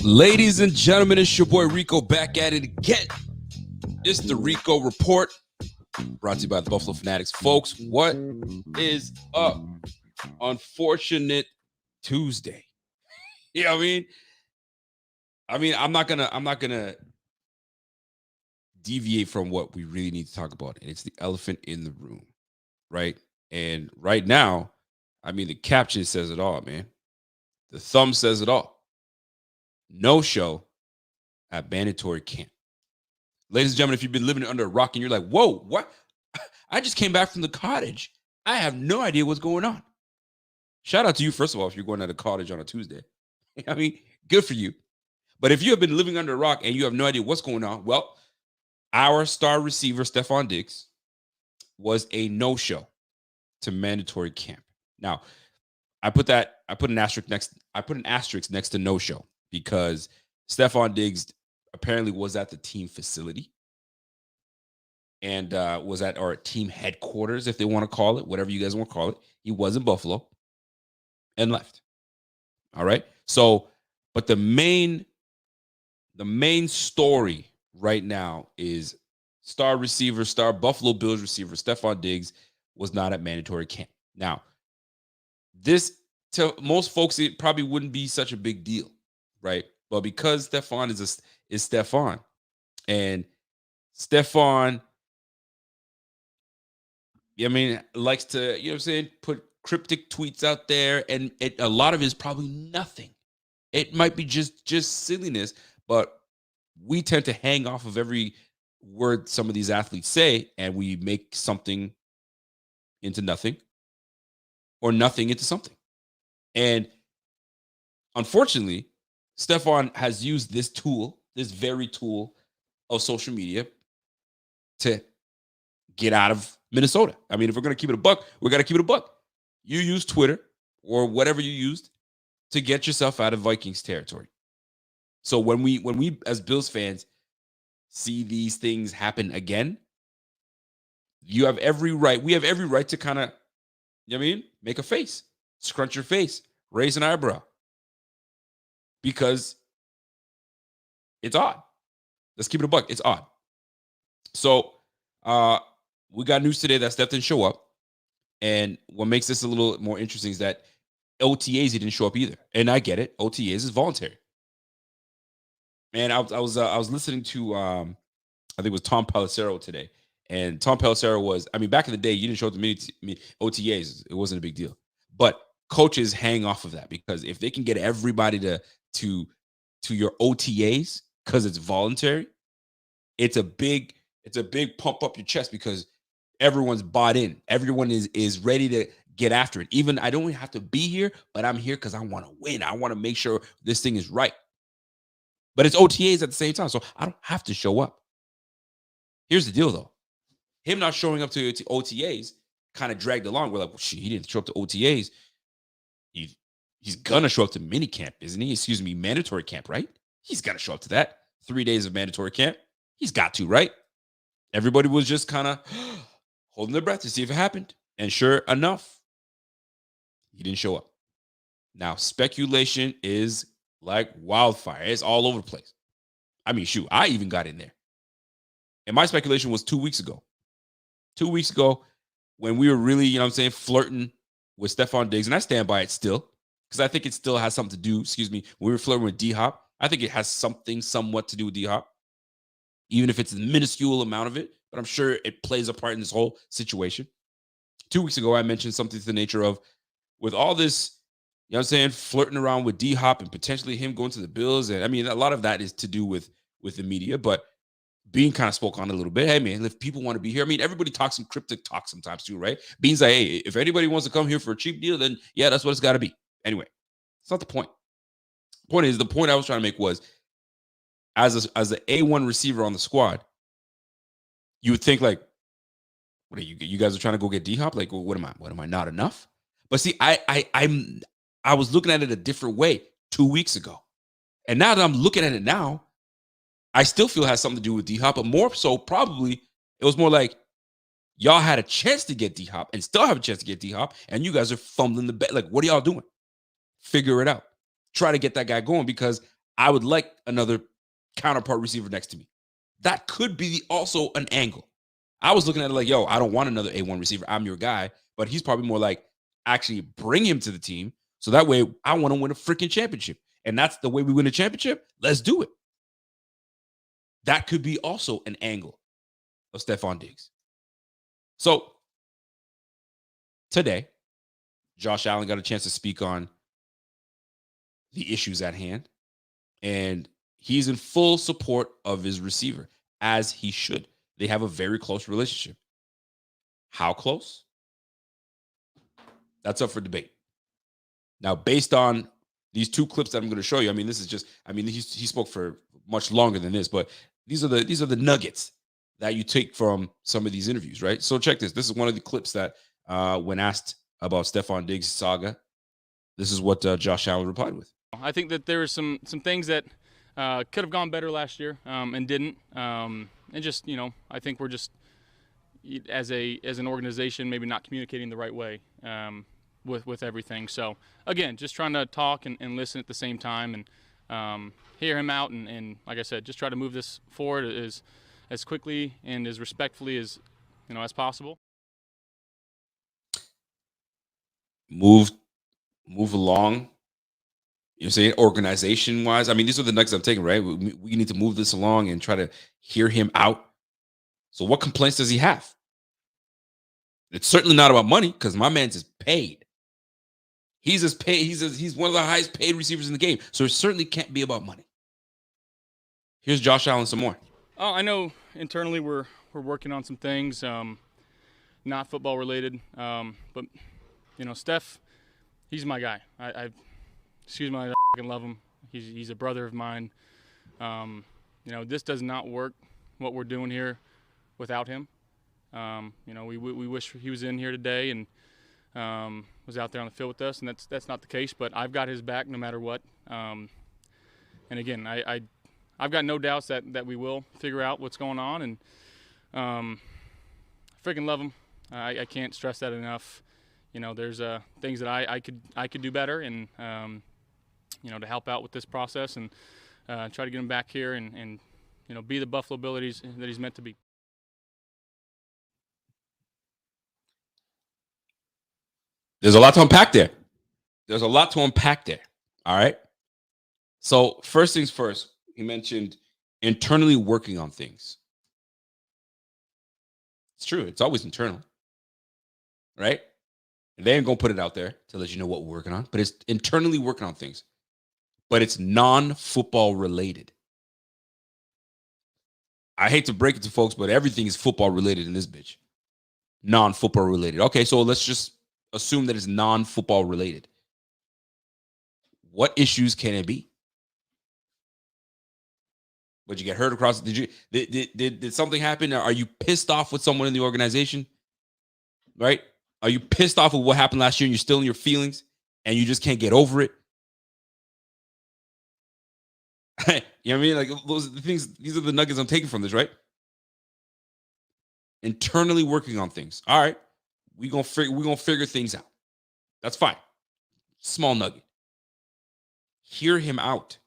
Ladies and gentlemen, it's your boy Rico back at it again. It's the Rico Report, brought to you by the Buffalo Fanatics. Folks, what is up? Unfortunate Tuesday. You know what I mean, I'm not gonna deviate from what we really need to talk about, and it's the elephant in the room, right? And right now, I mean, the caption says it all, man. The thumb says it all. No show at mandatory camp. Ladies and gentlemen, if you've been living under a rock and you're like, whoa, what? I just came back from the cottage. I have no idea what's going on. Shout out to you, first of all, if you're going to the cottage on a Tuesday. I mean, good for you. But if you have been living under a rock and you have no idea what's going on, well, our star receiver, Stefon Diggs, was a no-show to mandatory camp. Now, I put an asterisk next to no-show because Stefon Diggs apparently was at the team facility and was at our team headquarters, if they want to call it, whatever you guys want to call it. He was in Buffalo and left. All right. So, but the main story right now is star Buffalo Bills receiver Stefon Diggs was not at mandatory camp. Now, this to most folks, it probably wouldn't be such a big deal, right? But because Stefon is Stefon, and Stefon, I mean, likes to, you know what I'm saying, put cryptic tweets out there, and a lot of it is probably nothing. It might be just silliness, but we tend to hang off of every word some of these athletes say, and we make something into nothing or nothing into something. And unfortunately, Stefon has used this very tool of social media to get out of Minnesota. I mean, if we're going to keep it a buck, we got to keep it a buck. You use Twitter or whatever you used to get yourself out of Vikings territory. So when we as Bills fans see these things happen again, we have every right to kind of, you know what I mean, make a face, scrunch your face, raise an eyebrow. Because it's odd. Let's keep it a buck. It's odd. So we got news today that Steph didn't show up. And what makes this a little more interesting is that OTAs, he didn't show up either. And I get it. OTAs is voluntary. Man, I was listening to I think it was Tom Pelissero today. And Tom Pelissero was, I mean, back in the day, you didn't show up to many OTAs. It wasn't a big deal. But coaches hang off of that because if they can get everybody to your OTAs because it's voluntary, it's a big pump up your chest because everyone's bought in. Everyone is ready to get after it. Even I don't have to be here, but I'm here because I want to win. I want to make sure this thing is right. But it's OTAs at the same time, so I don't have to show up. Here's the deal, though. Him not showing up to OTAs kind of dragged along. We're like, well, shit, he didn't show up to OTAs. He's gonna show up to mini camp, isn't he? Excuse me, mandatory camp, right? He's got to show up to that. 3 days of mandatory camp. He's got to, right? Everybody was just kind of holding their breath to see if it happened. And sure enough, he didn't show up. Now, speculation is like wildfire. It's all over the place. I mean, shoot, I even got in there. And my speculation was 2 weeks ago. 2 weeks ago, when we were really, you know what I'm saying, flirting with Stefon Diggs, and I stand by it still, because I think it still has something to do, when we were flirting with D-Hop, I think it has something somewhat to do with D-Hop, even if it's a minuscule amount of it, but I'm sure it plays a part in this whole situation. 2 weeks ago, I mentioned something to the nature of, with all this, you know what I'm saying, flirting around with D-Hop and potentially him going to the Bills, and I mean, a lot of that is to do with the media, but Bean kind of spoke on it a little bit. Hey, man, if people want to be here, I mean, everybody talks some cryptic talk sometimes too, right? Bean's like, hey, if anybody wants to come here for a cheap deal, then yeah, that's what it's got to be. Anyway, it's not the point. The point I was trying to make was, as an A1 receiver on the squad, you would think like, what are you guys are trying to go get D-Hop? Like, what am I not enough? But see, I was looking at it a different way 2 weeks ago. And now that I'm looking at it now, I still feel it has something to do with D-Hop, but more so probably it was more like y'all had a chance to get D-Hop and still have a chance to get D-Hop, and you guys are fumbling the bet. Like, what are y'all doing? Figure it out. Try to get that guy going because I would like another counterpart receiver next to me. That could be also an angle. I was looking at it like, yo, I don't want another A1 receiver. I'm your guy. But he's probably more like, actually bring him to the team. So that way I want to win a freaking championship. And that's the way we win a championship. Let's do it. That could be also an angle of Stefon Diggs. So today, Josh Allen got a chance to speak on the issues at hand. And he's in full support of his receiver, as he should. They have a very close relationship. How close? That's up for debate. Now, based on these two clips that I'm going to show you, I mean, this is just, I mean, he spoke for much longer than this, but these are the nuggets that you take from some of these interviews, right? So check this. This is one of the clips that when asked about Stefon Diggs' saga, this is what Josh Allen replied with. I think that there were some things that could have gone better last year and didn't. And just, I think we're just, as an organization, maybe not communicating the right way with everything. So again, just trying to talk and listen at the same time and hear him out and like I said, just try to move this forward as quickly and as respectfully as possible. Move along. You're saying organization wise. I mean, these are the nuggets I'm taking, right? We need to move this along and try to hear him out. So, what complaints does he have? It's certainly not about money because my man's is paid. He's as paid. He's one of the highest paid receivers in the game. So it certainly can't be about money. Here's Josh Allen some more. Oh, I know internally we're working on some things, not football related, but Steph, he's my guy. Excuse me, I fucking love him. He's a brother of mine. This does not work what we're doing here without him. We wish he was in here today and was out there on the field with us, and that's not the case. But I've got his back no matter what. And again, I've got no doubts that we will figure out what's going on, and freaking love him. I can't stress that enough. There's things that I could do better, and to help out with this process and try to get him back here and be the Buffalo Bill that he's meant to be. There's a lot to unpack there. All right. So first things first, he mentioned internally working on things. It's true. It's always internal, right? And they ain't gonna put it out there to let you know what we're working on, but it's internally working on things. But it's non-football related. I hate to break it to folks, but everything is football related in this bitch. Non-football related. Okay, so let's just assume that it's non-football related. What issues can it be? Would you get hurt across? Did something happen? Are you pissed off with someone in the organization? Right? Are you pissed off with what happened last year and you're still in your feelings and you just can't get over it? You know what I mean? Like those are the things, these are the nuggets I'm taking from this, right? Internally working on things. All right. We're gonna figure things out. That's fine. Small nugget. Hear him out.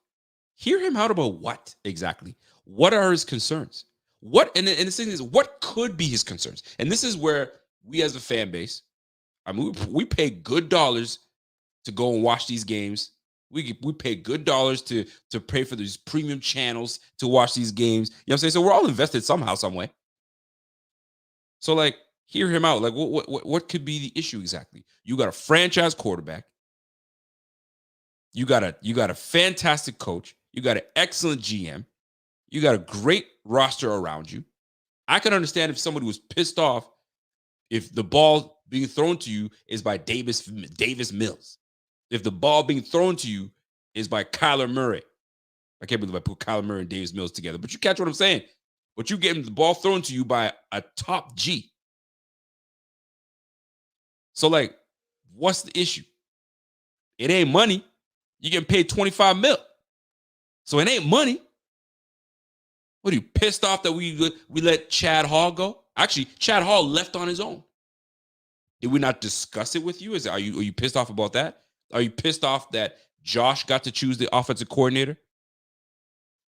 Hear him out about what exactly? What are his concerns? What and the thing is, what could be his concerns? And this is where we as a fan base, I mean, we pay good dollars to go and watch these games. We pay good dollars to pay for these premium channels to watch these games. You know what I'm saying? So we're all invested somehow, some way. So like, hear him out. Like, what could be the issue exactly? You got a franchise quarterback. You got a fantastic coach. You got an excellent GM. You got a great roster around you. I can understand if somebody was pissed off if the ball being thrown to you is by Davis Mills. If the ball being thrown to you is by Kyler Murray. I can't believe I put Kyler Murray and Davis Mills together, but you catch what I'm saying. But you getting the ball thrown to you by a top G. So like, What's the issue? It ain't money. You're getting paid 25 mil. So it ain't money. What are you pissed off that we let Chad Hall go? Actually, Chad Hall left on his own. Did we not discuss it with you? Are you pissed off about that? Are you pissed off that Josh got to choose the offensive coordinator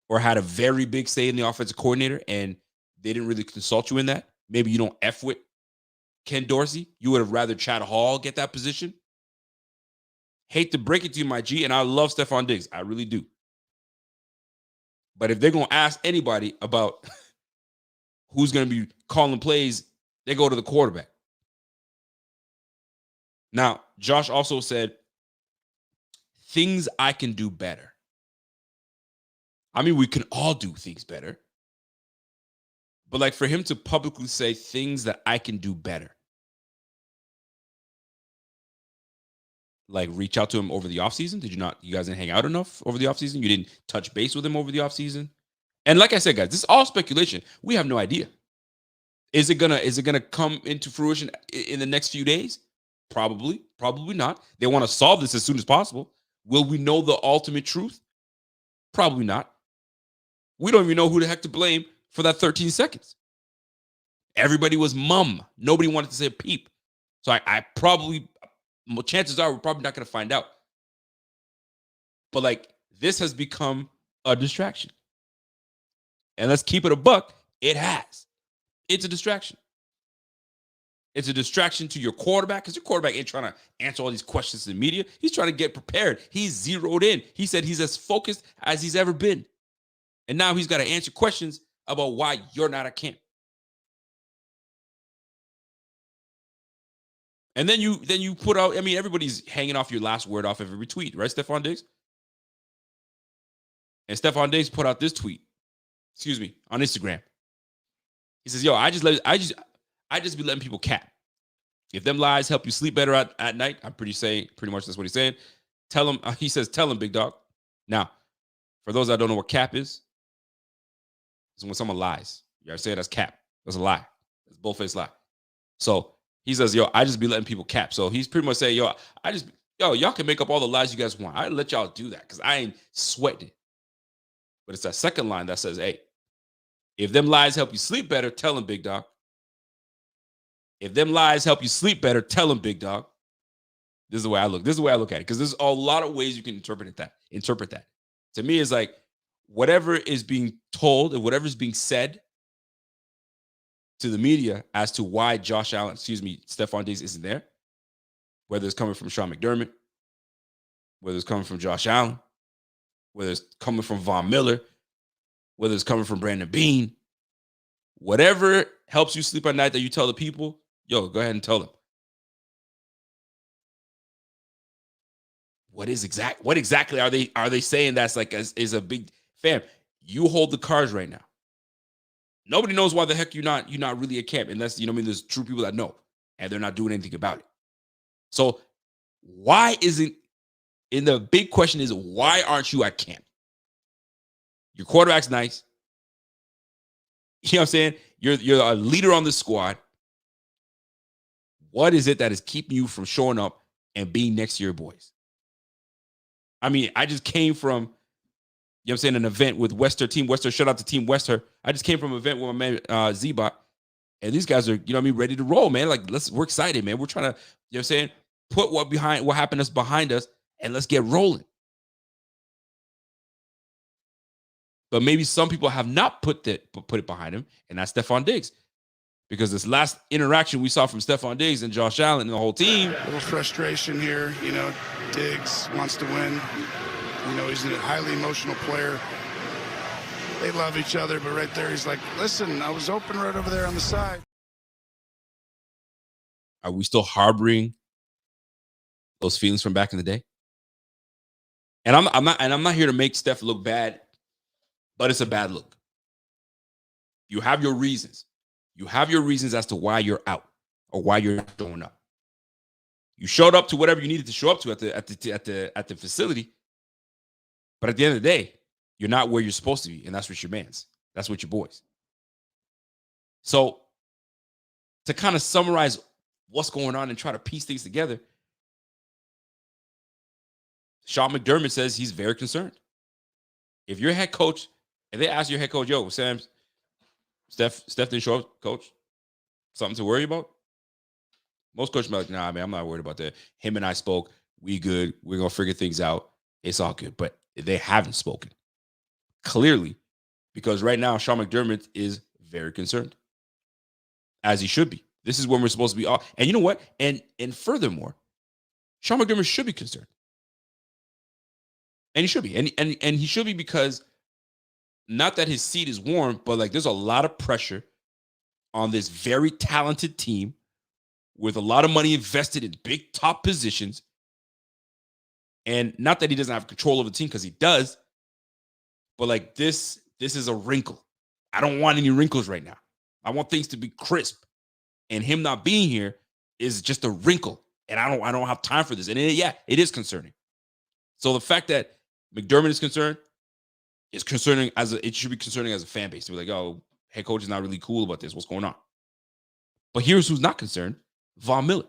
or had a very big say in the offensive coordinator and they didn't really consult you in that? Maybe you don't F with Ken Dorsey. You would have rather Chad Hall get that position. Hate to break it to you, my G, and I love Stefon Diggs. I really do. But if they're going to ask anybody about who's going to be calling plays, they go to the quarterback. Now, Josh also said, things I can do better. I mean, we can all do things better. But like for him to publicly say things that I can do better. Like reach out to him over the offseason? Did you not? You guys didn't hang out enough over the offseason? You didn't touch base with him over the offseason? And like I said, guys, this is all speculation. We have no idea. Is it gonna come into fruition in the next few days? Probably not. They want to solve this as soon as possible. Will we know the ultimate truth? Probably not. We don't even know who the heck to blame for that 13 seconds. Everybody was mum. Nobody wanted to say a peep. So I probably, chances are we're probably not going to find out. But like, this has become a distraction. And let's keep it a buck. It has. It's a distraction. It's a distraction to your quarterback because your quarterback ain't trying to answer all these questions to the media. He's trying to get prepared. He's zeroed in. He said he's as focused as he's ever been. And now he's got to answer questions about why you're not at camp. And then you put out, I mean, everybody's hanging off your last word off of every tweet, right, Stefon Diggs? And Stefon Diggs put out this tweet, on Instagram. He says, yo, I just be letting people cap. If them lies help you sleep better at night, I'm pretty much that's what he's saying. Tell him, he says, tell him, big dog. Now, for those that don't know what cap is when someone lies. You ever say that's cap. That's a lie. That's a bold-faced lie. So he says, yo, I just be letting people cap. So he's pretty much saying, yo, y'all can make up all the lies you guys want. I let y'all do that because I ain't sweating. But it's that second line that says, hey, if them lies help you sleep better, tell them, big dog. If them lies help you sleep better, tell them, big dog. This is the way I look. This is the way I look at it because there's a lot of ways you can interpret that. To me, it's like whatever is being told and whatever is being said to the media as to why Stefon Diggs isn't there, whether it's coming from Sean McDermott, whether it's coming from Josh Allen, whether it's coming from Von Miller, whether it's coming from Brandon Beane, whatever helps you sleep at night that you tell the people, yo, go ahead and tell them. What exactly are they saying that's like is a big fam? You hold the cards right now. Nobody knows why the heck you're not really at camp unless there's true people that know and they're not doing anything about it. So why isn't and the big question is why aren't you at camp? Your quarterback's nice. You know what I'm saying? You're a leader on the squad. What is it that is keeping you from showing up and being next to your boys? I mean, I just came from, an event with Team Wester. Shout out to Team Wester. I just came from an event with my man Z-Bot. And these guys are, ready to roll, man. Like, we're excited, man. We're trying to, put what happened to us behind us and let's get rolling. But maybe some people have not put it behind him, and that's Stefon Diggs. Because this last interaction we saw from Stefon Diggs and Josh Allen and the whole team. A little frustration here. Diggs wants to win. He's a highly emotional player. They love each other, but right there he's like, listen, I was open right over there on the side. Are we still harboring those feelings from back in the day? And I'm not here to make Steph look bad, but it's a bad look. You have your reasons. You have your reasons as to why you're out or why you're not showing up. You showed up to whatever you needed to show up to at the facility, but at the end of the day, you're not where you're supposed to be, and that's what your man's. That's what your boys. So, to kind of summarize what's going on and try to piece things together, Sean McDermott says he's very concerned. If your head coach, if they ask your head coach, yo, Sam, Steph didn't show up, coach, something to worry about? Most coaches be like, nah, man, I'm not worried about that. Him and I spoke. We good. We're going to figure things out. It's all good. But they haven't spoken. Clearly, because right now, Sean McDermott is very concerned. As he should be. This is when we're supposed to be all. And you know what? And furthermore, Sean McDermott should be concerned. And he should be. And he should be because not that his seat is warm, but like there's a lot of pressure on this very talented team with a lot of money invested in big top positions. And not that he doesn't have control over the team, because he does, but like this is a wrinkle. I don't want any wrinkles right now. I want things to be crisp. And him not being here is just a wrinkle. And I don't have time for this. And it is concerning. So the fact that McDermott is concerned is concerning it should be concerning as a fan base. To be like, oh, head coach is not really cool about this. What's going on? But here's who's not concerned: Von Miller.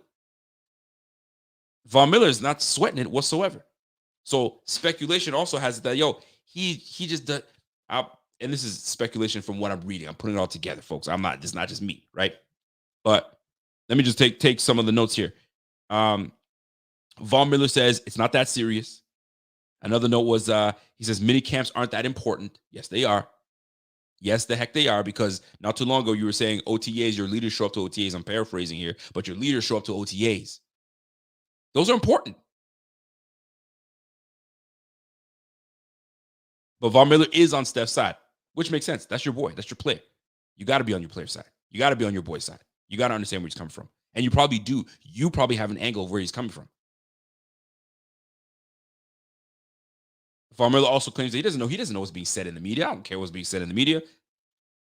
Von Miller is not sweating it whatsoever. So speculation also has it that, yo, he just does. And this is speculation from what I'm reading. I'm putting it all together, folks. It's not just me, right? But let me just take some of the notes here. Von Miller says it's not that serious. Another note was he says mini camps aren't that important. Yes, they are. Yes, the heck they are, because not too long ago you were saying OTAs, your leaders show up to OTAs. I'm paraphrasing here, but your leaders show up to OTAs. Those are important. But Von Miller is on Steph's side, which makes sense. That's your boy. That's your player. You got to be on your player's side. You got to be on your boy's side. You got to understand where he's coming from. And you probably do. You probably have an angle of where he's coming from. Von Miller also claims that he doesn't know what's being said in the media. I don't care what's being said in the media.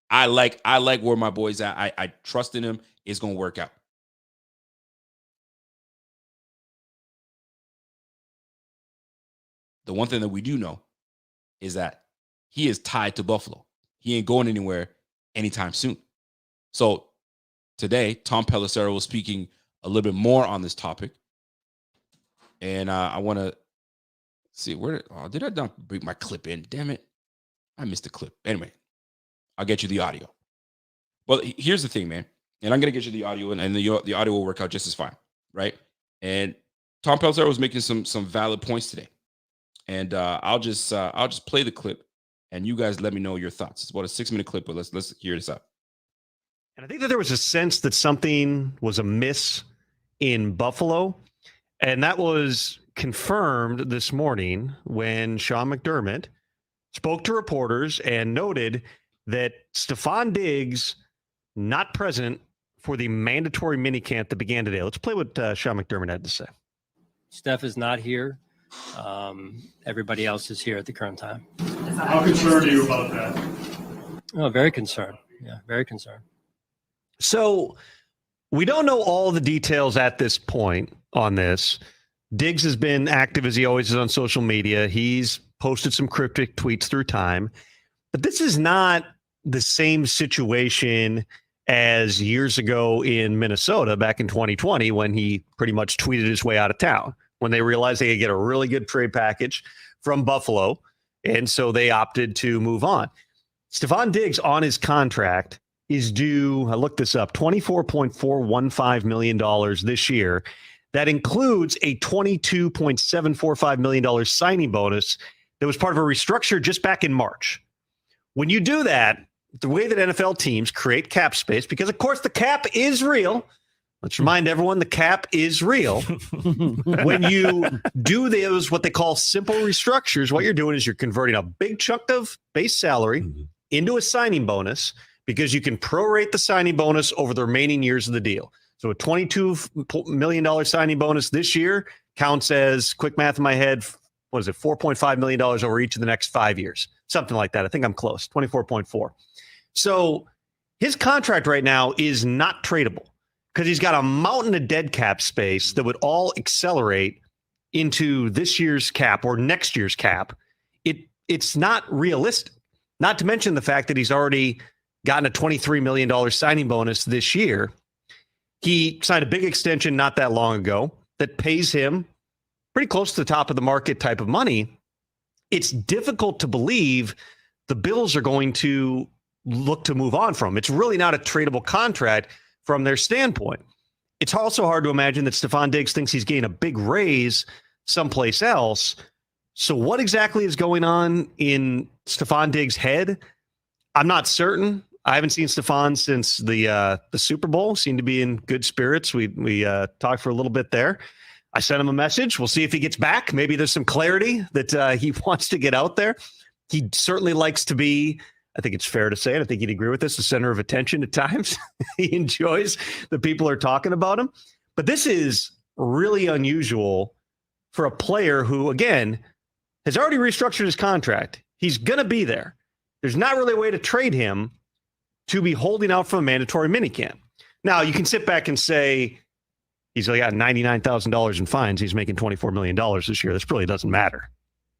I like where my boy's at. I trust in him. It's going to work out. The one thing that we do know is that he is tied to Buffalo. He ain't going anywhere anytime soon. So today, Tom Pelissero was speaking a little bit more on this topic. And I want to see did I not bring my clip in? Damn it. I missed the clip. Anyway, I'll get you the audio. Well, here's the thing, man. And I'm going to get you the audio, and the audio will work out just as fine, right? And Tom Pelissero was making some valid points today. And I'll just play the clip, and you guys let me know your thoughts. It's about a 6-minute clip, but let's hear this out. And I think that there was a sense that something was amiss in Buffalo, and that was confirmed this morning when Sean McDermott spoke to reporters and noted that Stefon Diggs not present for the mandatory minicamp that began today. Let's play what Sean McDermott had to say. Steph is not here. Everybody else is here at the current time. How concerned are you about that? Oh, very concerned. Yeah, very concerned. So we don't know all the details at this point on this. Diggs has been active as he always is on social media. He's posted some cryptic tweets through time. But this is not the same situation as years ago in Minnesota back in 2020 when he pretty much tweeted his way out of town, when they realized they could get a really good trade package from Buffalo. And so they opted to move on. Stefon Diggs on his contract is due, I looked this up, $24.415 million this year. That includes a $22.745 million signing bonus that was part of a restructure just back in March. When you do that, the way that NFL teams create cap space, because of course the cap is real. Let's remind everyone the cap is real. When you do those, what they call simple restructures, what you're doing is you're converting a big chunk of base salary into a signing bonus because you can prorate the signing bonus over the remaining years of the deal. So a $22 million signing bonus this year counts as, quick math in my head, what is it, $4.5 million over each of the next 5 years. Something like that. I think I'm close, 24.4. So his contract right now is not tradable because he's got a mountain of dead cap space that would all accelerate into this year's cap or next year's cap. It's not realistic, not to mention the fact that he's already gotten a $23 million signing bonus this year. He signed a big extension not that long ago that pays him pretty close to the top of the market type of money. It's difficult to believe the Bills are going to look to move on from. It's really not a tradable contract from their standpoint. It's also hard to imagine that Stefon Diggs thinks he's getting a big raise someplace else. So what exactly is going on in Stefon Diggs' head? I'm not certain. I haven't seen Stefon since the Super Bowl. Seemed to be in good spirits. We talked for a little bit there. I sent him a message. We'll see if he gets back. Maybe there's some clarity that he wants to get out there. He certainly likes to be, I think it's fair to say, and I think he'd agree with this, the center of attention at times. He enjoys that people are talking about him. But this is really unusual for a player who, again, has already restructured his contract. He's going to be there. There's not really a way to trade him to be holding out for a mandatory minicamp. Now, you can sit back and say he's got $99,000 in fines. He's making $24 million this year. This really doesn't matter.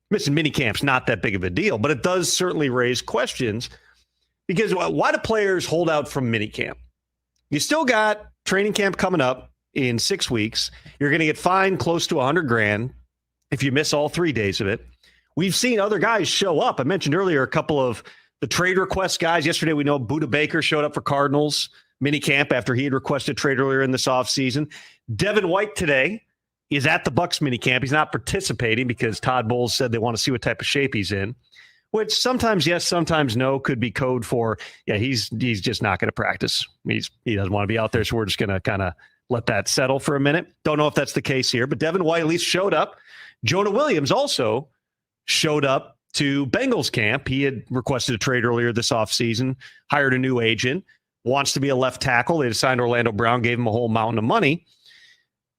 Missing minicamp's not that big of a deal, but it does certainly raise questions because why do players hold out from minicamp? You still got training camp coming up in 6 weeks. You're going to get fined close to $100,000 if you miss all 3 days of it. We've seen other guys show up. I mentioned earlier a couple of the trade request guys. Yesterday, we know Budda Baker showed up for Cardinals minicamp after he had requested trade earlier in this offseason. Devin White today is at the Bucs minicamp. He's not participating because Todd Bowles said they want to see what type of shape he's in, which sometimes yes, sometimes no could be code for, yeah, he's just not going to practice. He doesn't want to be out there, so we're just going to kind of let that settle for a minute. Don't know if that's the case here, but Devin White at least showed up. Jonah Williams also showed up to Bengals camp. He had requested a trade earlier this offseason, hired a new agent, wants to be a left tackle. They signed Orlando Brown, gave him a whole mountain of money.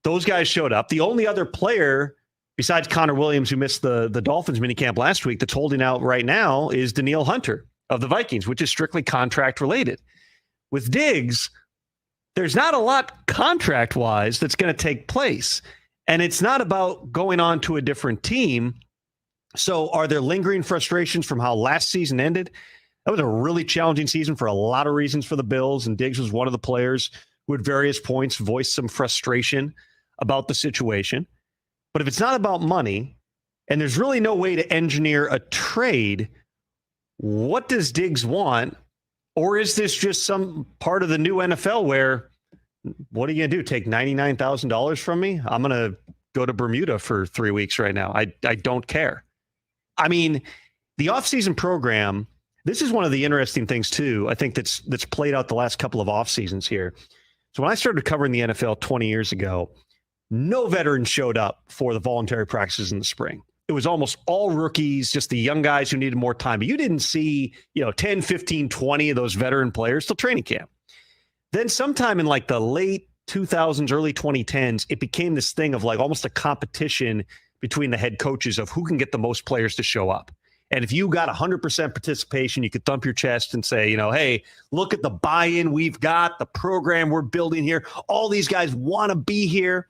Those guys showed up. The only other player besides Connor Williams, who missed the Dolphins minicamp last week, that's holding out right now is Danielle Hunter of the Vikings, which is strictly contract related. With Diggs, there's not a lot contract-wise that's going to take place. And it's not about going on to a different team. So are there lingering frustrations from how last season ended? That was a really challenging season for a lot of reasons for the Bills, and Diggs was one of the players who at various points voiced some frustration about the situation. But if it's not about money, and there's really no way to engineer a trade, what does Diggs want? Or is this just some part of the new NFL where, what are you going to do? Take $99,000 from me? I'm going to go to Bermuda for 3 weeks right now. I don't care. I mean, the offseason program, this is one of the interesting things, too, I think that's played out the last couple of off seasons here. So when I started covering the NFL 20 years ago, no veterans showed up for the voluntary practices in the spring. It was almost all rookies, just the young guys who needed more time. But you didn't see, 10, 15, 20 of those veteran players till training camp. Then sometime in like the late 2000s, early 2010s, it became this thing of like almost a competition between the head coaches of who can get the most players to show up. And if you got 100% participation, you could thump your chest and say, hey, look at the buy-in we've got, the program we're building here. All these guys want to be here.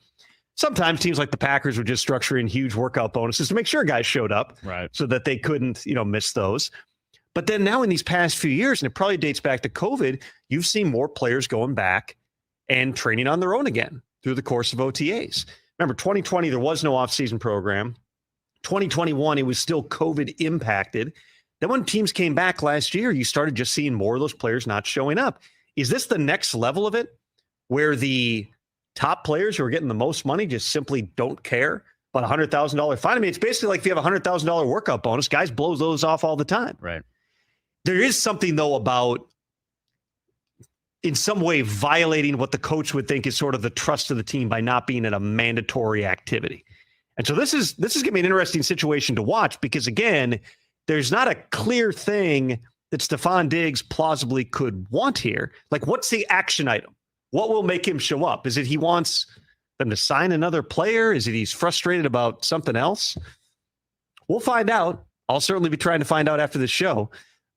Sometimes teams like the Packers were just structuring huge workout bonuses to make sure guys showed up, right, so that they couldn't, miss those. But then now in these past few years, and it probably dates back to COVID, you've seen more players going back and training on their own again through the course of OTAs. Remember, 2020, there was no offseason program. 2021, it was still COVID impacted. Then when teams came back last year, you started just seeing more of those players not showing up. Is this the next level of it, where the top players who are getting the most money just simply don't care about a $100,000 fine? I mean, it's basically like if you have a $100,000 workout bonus, guys blow those off all the time. Right. There is something, though, about in some way violating what the coach would think is sort of the trust of the team by not being at a mandatory activity. And so this is going to be an interesting situation to watch because, again, there's not a clear thing that Stefon Diggs plausibly could want here. Like, what's the action item? What will make him show up? Is it he wants them to sign another player? Is it he's frustrated about something else? We'll find out. I'll certainly be trying to find out after the show.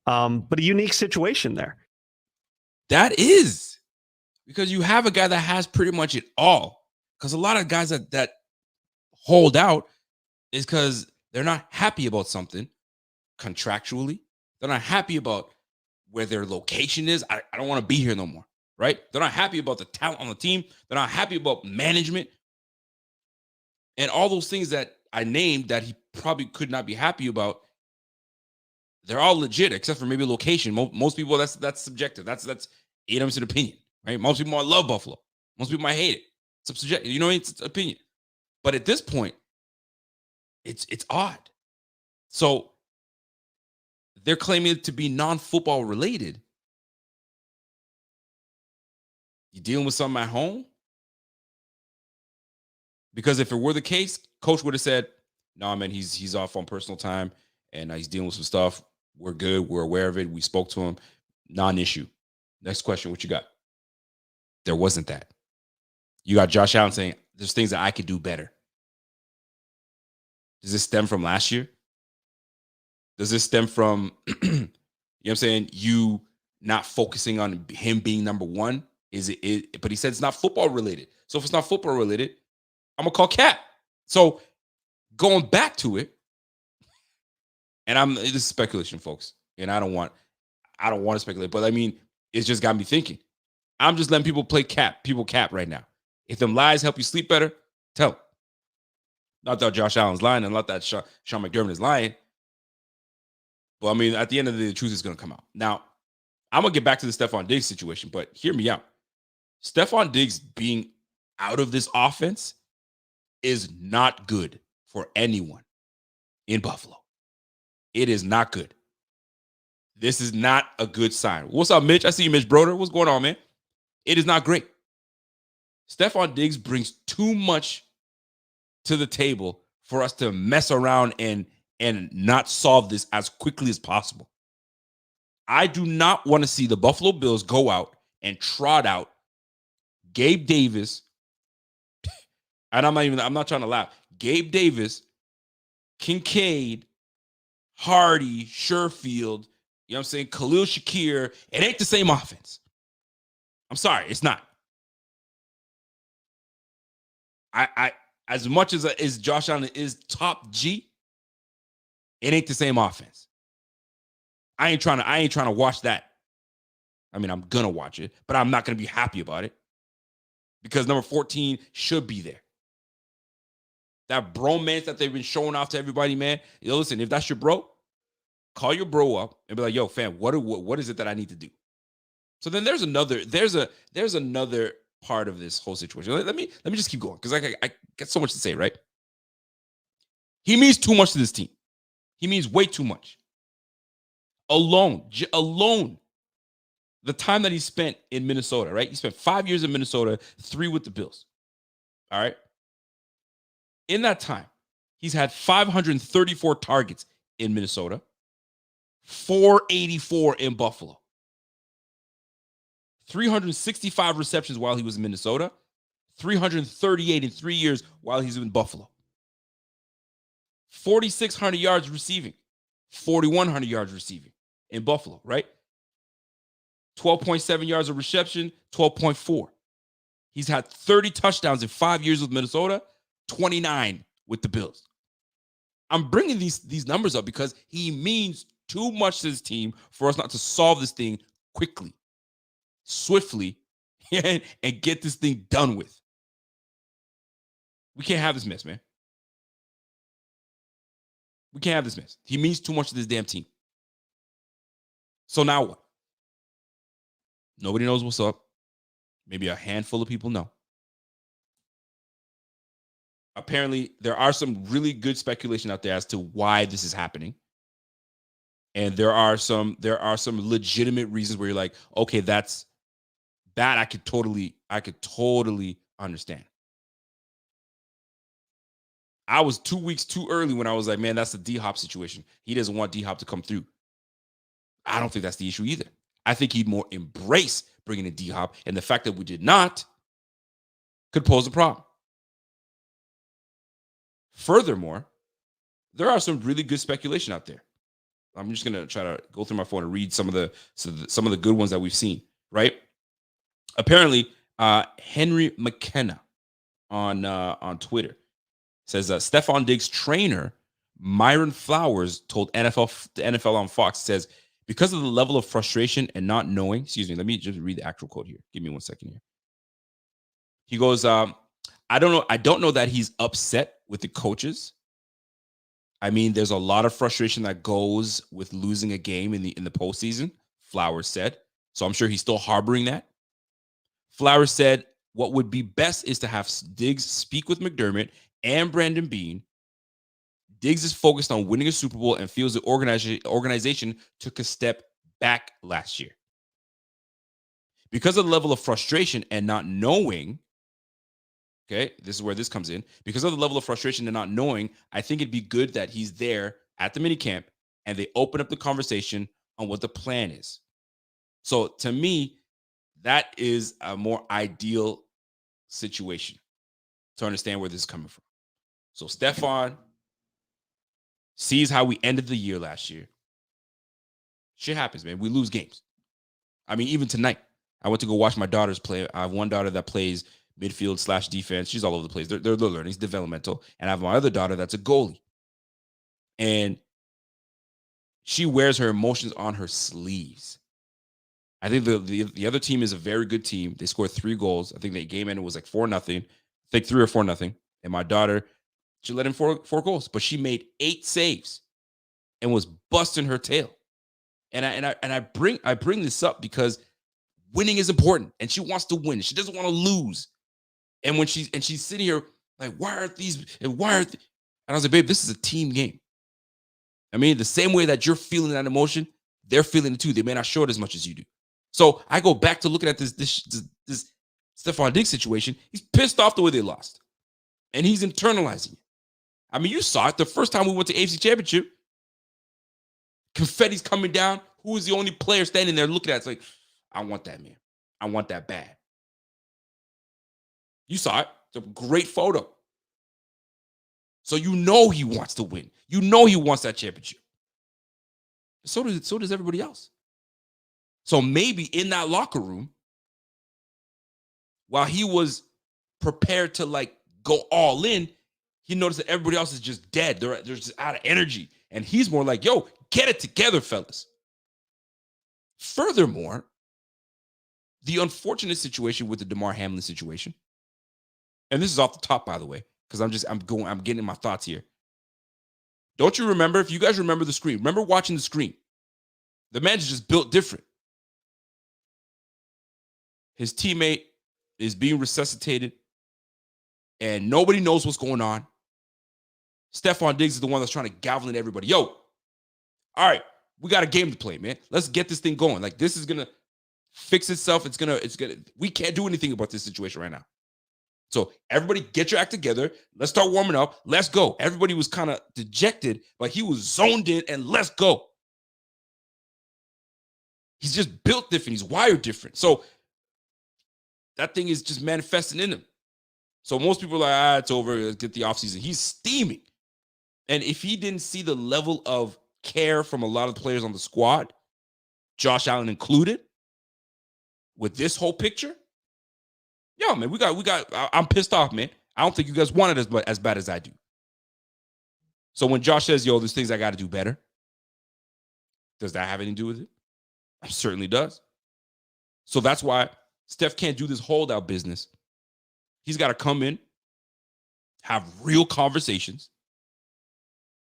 But a unique situation there. That is, because you have a guy that has pretty much it all. Because a lot of guys that hold out is because they're not happy about something contractually. They're not happy about where their location is. I don't want to be here no more, right? They're not happy about the talent on the team. They're not happy about management. And all those things that I named that he probably could not be happy about, they're all legit, except for maybe location. Most people, that's subjective. That's Adam's opinion, right? Most people might love Buffalo. Most people might hate it. It's subjective. You know, it's opinion. But at this point, it's odd. So they're claiming it to be non-football related. You dealing with something at home? Because if it were the case, coach would have said, "No, man, he's off on personal time and he's dealing with some stuff. We're good. We're aware of it. We spoke to him. Non-issue." Next question, what you got? There wasn't that. You got Josh Allen saying, "There's things that I could do better." Does this stem from last year? Does this stem from, you know what I'm saying, you not focusing on him being number one? Is it? But he said it's not football related. So if it's not football related, I'm gonna call Cap. So going back to it, and this is speculation, folks, and I don't want to speculate, but I mean, it's just got me thinking. I'm just letting people cap right now. If them lies help you sleep better, tell them. Not that Josh Allen's lying, and not that Sean McDermott is lying. But I mean, at the end of the day, the truth is going to come out. Now, I'm going to get back to the Stefon Diggs situation, but hear me out. Stefon Diggs being out of this offense is not good for anyone in Buffalo. It is not good. This is not a good sign. What's up, Mitch? I see you, Mitch Broder. What's going on, man? It is not great. Stefon Diggs brings too much to the table for us to mess around and not solve this as quickly as possible. I do not want to see the Buffalo Bills go out and trot out Gabe Davis. And I'm not trying to laugh. Gabe Davis, Kincaid, Hardy, Sherfield, you know what I'm saying? Khalil Shakir. It ain't the same offense. I'm sorry, it's not. I as much as Josh Allen is top G, it ain't the same offense. I ain't trying to watch that. I mean, I'm gonna watch it, but I'm not gonna be happy about it because number 14 should be there. That bromance that they've been showing off to everybody, man. Yo, listen, if that's your bro, call your bro up and be like, "Yo, fam, what is it that I need to do?" So then there's another part of this whole situation. Let me just keep going because I got so much to say, right? He means too much to this team. He means way too much. Alone, the time that he spent in Minnesota, right? He spent 5 years in Minnesota, 3 with the Bills. All right. In that time, he's had 534 targets in Minnesota, 484 in Buffalo, 365 receptions while he was in Minnesota, 338 in 3 years while he's in Buffalo, 4,600 yards receiving, 4,100 yards receiving in Buffalo, right? 12.7 yards of reception, 12.4. He's had 30 touchdowns in 5 years with Minnesota, 29 with the Bills. I'm bringing these numbers up because he means too much to his team for us not to solve this thing quickly, swiftly, and get this thing done with. We can't have this mess, man. We can't have this mess. He means too much to this damn team. So now what? Nobody knows what's up. Maybe a handful of people know. Apparently, there are some really good speculation out there as to why this is happening. And there are some legitimate reasons where you're like, okay, that I could totally understand. I was 2 weeks too early when I was like, man, that's the D-Hop situation. He doesn't want D-Hop to come through. I don't think that's the issue either. I think he'd more embrace bringing in D-Hop, and the fact that we did not could pose a problem. Furthermore, there are some really good speculation out there. I'm just gonna try to go through my phone and read some of the good ones that we've seen. Right? Apparently, Henry McKenna on Twitter says Stefon Diggs trainer Myron Flowers told the NFL on Fox, says, because of the level of frustration and not knowing, excuse me, let me just read the actual quote here. Give me 1 second here. He goes, I don't know. I don't know that he's upset with the coaches. I mean, there's a lot of frustration that goes with losing a game in the postseason. Flowers said, so I'm sure he's still harboring that. Flowers said, what would be best is to have Diggs speak with McDermott and Brandon Beane. Diggs is focused on winning a Super Bowl and feels the organization took a step back last year. Because of the level of frustration and not knowing, okay, this is where this comes in. Because of the level of frustration and not knowing, I think it'd be good that he's there at the minicamp and they open up the conversation on what the plan is. So to me, that is a more ideal situation to understand where this is coming from. So Stefon sees how we ended the year last year. Shit happens, man. We lose games. I mean, even tonight, I went to go watch my daughters play. I have one daughter that plays midfield / defense. She's all over the place. They're learning. It's developmental. And I have my other daughter that's a goalie. And she wears her emotions on her sleeves. I think the other team is a very good team. They scored 3 goals. I think the game ended was like 4-0. I think 3 or 4-0. And my daughter, she let in four goals, but she made 8 saves and was busting her tail. And I bring this up because winning is important, and she wants to win. She doesn't want to lose. And when she's sitting here like, why aren't these? And I was like, babe, this is a team game. I mean, the same way that you're feeling that emotion, they're feeling it too. They may not show it as much as you do. So I go back to looking at this Stefon Diggs situation. He's pissed off the way they lost, and he's internalizing it. I mean, you saw it the first time we went to AFC Championship. Confetti's coming down. Who was the only player standing there looking at it? It's like, I want that, man. I want that bad. You saw it. It's a great photo. So you know he wants to win. You know he wants that championship. So does everybody else. So maybe in that locker room, while he was prepared to like go all in, he noticed that everybody else is just dead. They're just out of energy. And he's more like, yo, get it together, fellas. Furthermore, the unfortunate situation with the DeMar Hamlin situation, and this is off the top, by the way, because I'm getting in my thoughts here. Don't you remember, if you guys remember the screen, remember watching the screen, the man's just built different. His teammate is being resuscitated, and nobody knows what's going on. Stefon Diggs is the one that's trying to galvanize everybody. Yo, all right, we got a game to play, man. Let's get this thing going. Like, this is gonna fix itself. It's gonna. We can't do anything about this situation right now. So everybody get your act together. Let's start warming up. Let's go. Everybody was kind of dejected, but he was zoned in and let's go. He's just built different. He's wired different. So that thing is just manifesting in him. So most people are like, it's over. Let's get the offseason. He's steaming. And if he didn't see the level of care from a lot of the players on the squad, Josh Allen included, with this whole picture, yo, man, we got. I'm pissed off, man. I don't think you guys want it as bad as I do. So when Josh says, yo, there's things I got to do better, does that have anything to do with it? It certainly does. So that's why Steph can't do this holdout business. He's got to come in, have real conversations.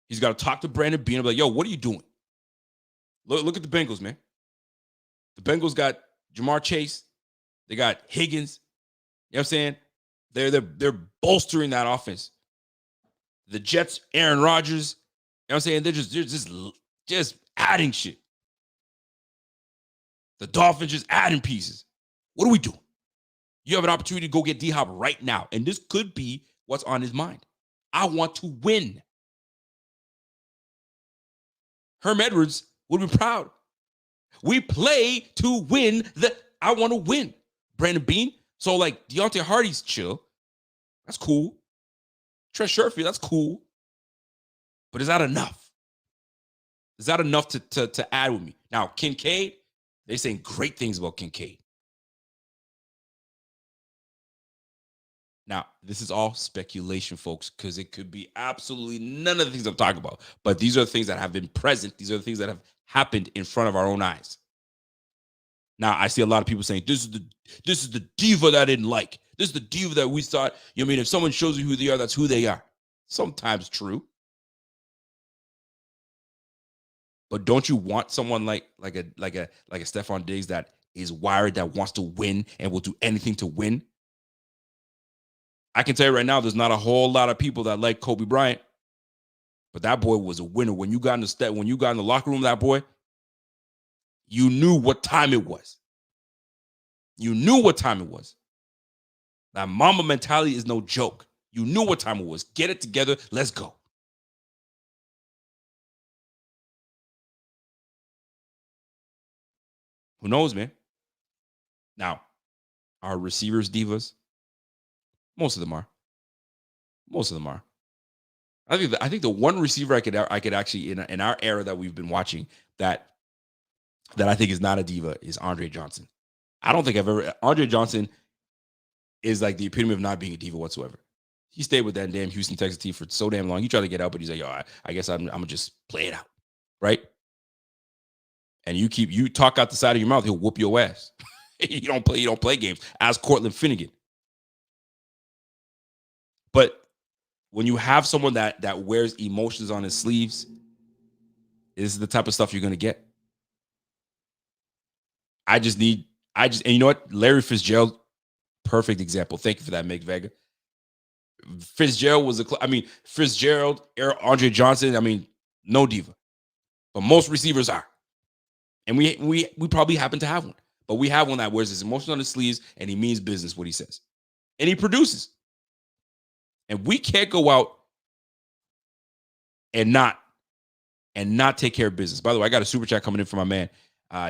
He's got to talk to Brandon Beane and be like, yo, what are you doing? Look at the Bengals, man. The Bengals got Jamar Chase. They got Higgins. You know what I'm saying? They're bolstering that offense. The Jets, Aaron Rodgers. You know what I'm saying? They're just adding shit. The Dolphins just adding pieces. What are we doing? You have an opportunity to go get D-Hop right now. And this could be what's on his mind. I want to win. Herm Edwards would be proud. We play to win. I want to win. Brandon Beane. So, like, Deontay Hardy's chill. That's cool. Trent Sherfield, that's cool. But is that enough? Is that enough to add with me? Now, Kincaid, they're saying great things about Kincaid. Now, this is all speculation, folks, because it could be absolutely none of the things I'm talking about. But these are the things that have been present. These are the things that have happened in front of our own eyes. Now, I see a lot of people saying, this is the diva that I didn't like. This is the diva that we thought, you know what I mean, if someone shows you who they are, that's who they are. Sometimes true. But don't you want someone like a Stefon Diggs that is wired, that wants to win and will do anything to win? I can tell you right now, there's not a whole lot of people that like Kobe Bryant, but that boy was a winner. When you got in the locker room, that boy, you knew what time it was. You knew what time it was. That Mamba mentality is no joke. You knew what time it was. Get it together. Let's go. Who knows, man? Now, our receivers divas, most of them are. Most of them are. I think the one receiver I could actually in our era that we've been watching that I think is not a diva is Andre Johnson. I don't think Andre Johnson is like the epitome of not being a diva whatsoever. He stayed with that damn Houston Texas team for so damn long. He tried to get out, but he's like, yo, I guess I'm gonna just play it out, right? And you talk out the side of your mouth, he'll whoop your ass. you don't play games. Ask Cortland Finnegan. But when you have someone that wears emotions on his sleeves, this is the type of stuff you're gonna get. And you know what? Larry Fitzgerald, perfect example. Thank you for that, Mick Vega. Fitzgerald was Fitzgerald, Andre Johnson, no diva. But most receivers are. And we probably happen to have one. But we have one that wears his emotions on his sleeves and he means business what he says. And he produces. And we can't go out and not take care of business. By the way, I got a super chat coming in from my man,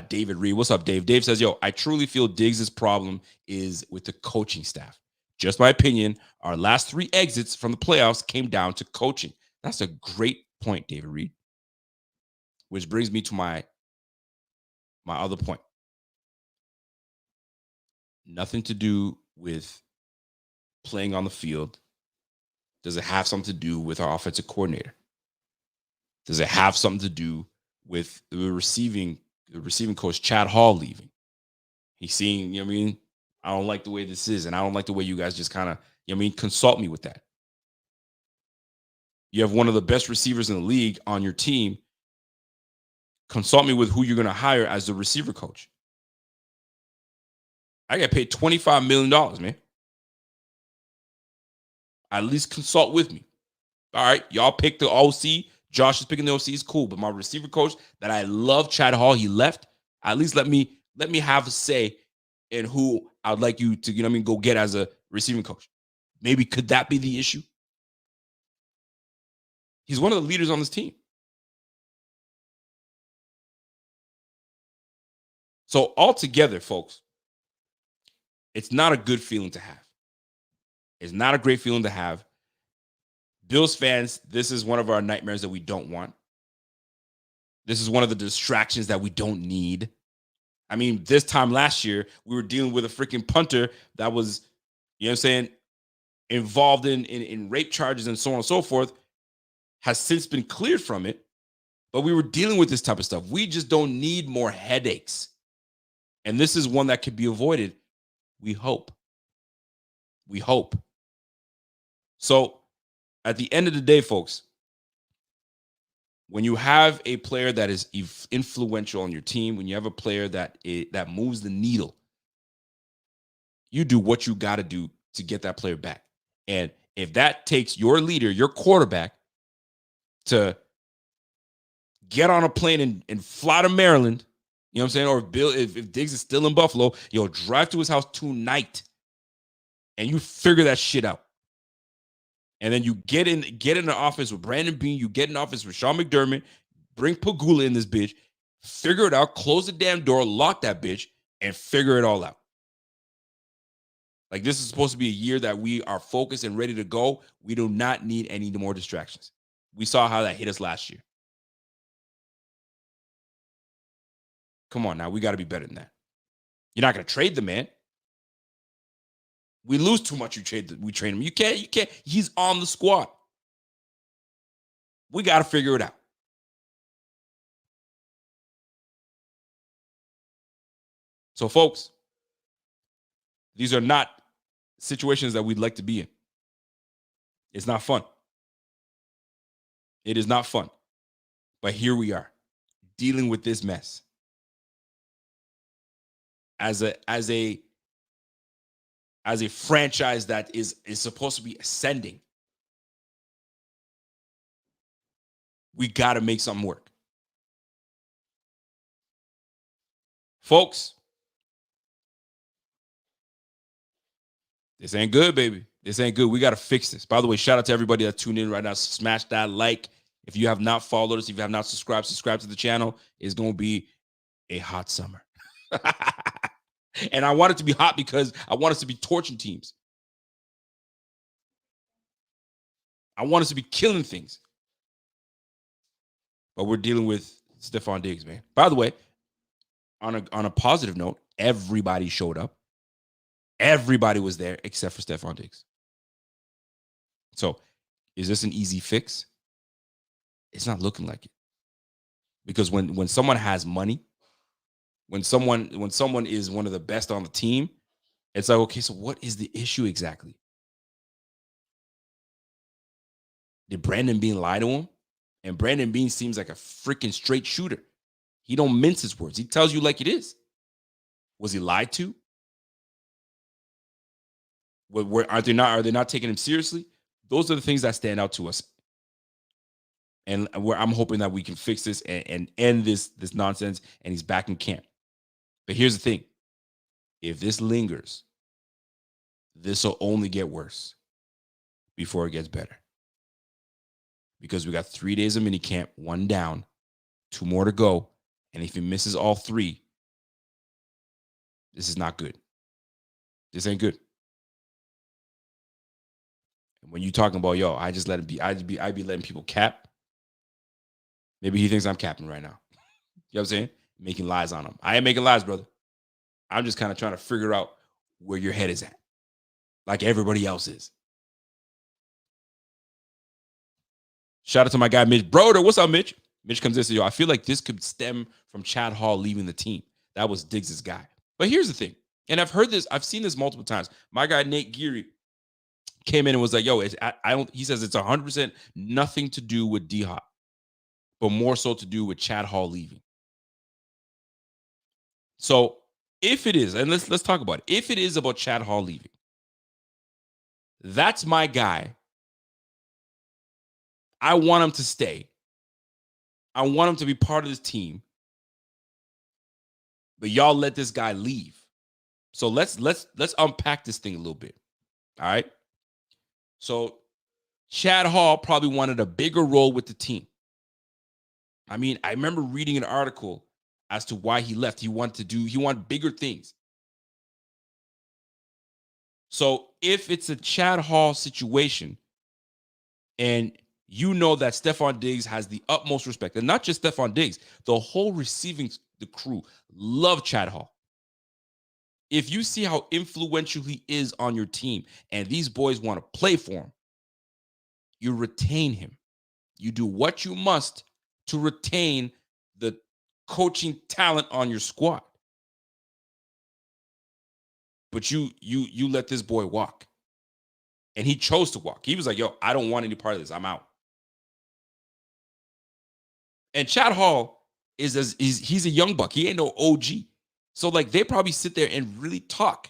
David Reed. What's up, Dave? Dave says, yo, I truly feel Diggs' problem is with the coaching staff. Just my opinion, our last 3 exits from the playoffs came down to coaching. That's a great point, David Reed. Which brings me to my other point. Nothing to do with playing on the field. Does it have something to do with our offensive coordinator? Does it have something to do with the receiving coach, Chad Hall, leaving? He's seeing, you know what I mean? I don't like the way this is, and I don't like the way you guys just kind of, you know what I mean, consult me with that. You have one of the best receivers in the league on your team. Consult me with who you're going to hire as the receiver coach. I got paid $25 million, man. At least consult with me. All right, y'all pick the OC. Josh is picking the OC. Is cool, but my receiver coach that I love, Chad Hall, he left. At least let me have a say in who I'd like you to, you know what I mean, go get as a receiving coach. Maybe could that be the issue? He's one of the leaders on this team. So altogether, folks, it's not a good feeling to have. It's not a great feeling to have. Bills fans, this is one of our nightmares that we don't want. This is one of the distractions that we don't need. I mean, this time last year, we were dealing with a freaking punter that was, you know what I'm saying, involved in rape charges and so on and so forth, has since been cleared from it. But we were dealing with this type of stuff. We just don't need more headaches. And this is one that could be avoided. We hope. We hope. So at the end of the day, folks, when you have a player that is influential on your team, when you have a player that moves the needle, you do what you got to do to get that player back. And if that takes your leader, your quarterback, to get on a plane and fly to Maryland, you know what I'm saying? Or if Diggs is still in Buffalo, drive to his house tonight and you figure that shit out. And then you get in the office with Brandon Beane, you get in office with Sean McDermott, bring Pagula in this bitch, figure it out, close the damn door, lock that bitch, and figure it all out. Like, this is supposed to be a year that we are focused and ready to go. We do not need any more distractions. We saw how that hit us last year. Come on now, we got to be better than that. You're not going to trade the man. We lose too much. We trade him. You can't. He's on the squad. We got to figure it out. So, folks, these are not situations that we'd like to be in. It's not fun. It is not fun. But here we are, dealing with this mess. As a franchise that is supposed to be ascending, we got to make something work. Folks, this ain't good, baby. This ain't good. We got to fix this. By the way, shout out to everybody that tuned in right now. Smash that like. If you have not followed us, if you have not subscribed to the channel. It's going to be a hot summer. And I want it to be hot because I want us to be torching teams. I want us to be killing things. But we're dealing with Stefon Diggs, man. By the way, on a positive note, everybody showed up. Everybody was there except for Stefon Diggs. So, is this an easy fix? It's not looking like it. Because when someone has money, when someone is one of the best on the team, it's like, okay, so what is the issue exactly? Did Brandon Beane lie to him? And Brandon Beane seems like a freaking straight shooter. He don't mince his words. He tells you like it is. Was he lied to? Are they not taking him seriously? Those are the things that stand out to us. And I'm hoping that we can fix this and end this nonsense, and he's back in camp. But here's the thing. If this lingers, this will only get worse before it gets better. Because we got 3 days of minicamp, 1 down, 2 more to go. And if he misses all 3, this is not good. This ain't good. And when you talking about, yo, I just let him be, I'd be letting people cap. Maybe he thinks I'm capping right now. You know what I'm saying? Making lies on him. I ain't making lies, brother. I'm just kind of trying to figure out where your head is at. Like everybody else is. Shout out to my guy, Mitch Broder. What's up, Mitch? Mitch comes in and says, yo, I feel like this could stem from Chad Hall leaving the team. That was Diggs' guy. But here's the thing. And I've seen this multiple times. My guy, Nate Geary, came in and was like, yo, he says it's 100% nothing to do with D-Hop, but more so to do with Chad Hall leaving. So if it is, and let's talk about it. If it is about Chad Hall leaving, that's my guy. I want him to stay. I want him to be part of this team. But y'all let this guy leave. So let's unpack this thing a little bit. All right. So Chad Hall probably wanted a bigger role with the team. I mean, I remember reading an article as to why he left. He wanted bigger things. So if it's a Chad Hall situation, and you know that Stefon Diggs has the utmost respect, and not just Stefon Diggs, the whole the crew love Chad Hall. If you see how influential he is on your team and these boys want to play for him, you retain him. You do what you must to retain the coaching talent on your squad. But you let this boy walk. And he chose to walk. He was like, yo, I don't want any part of this. I'm out. And Chad Hall he's a young buck. He ain't no OG. So like they probably sit there and really talk.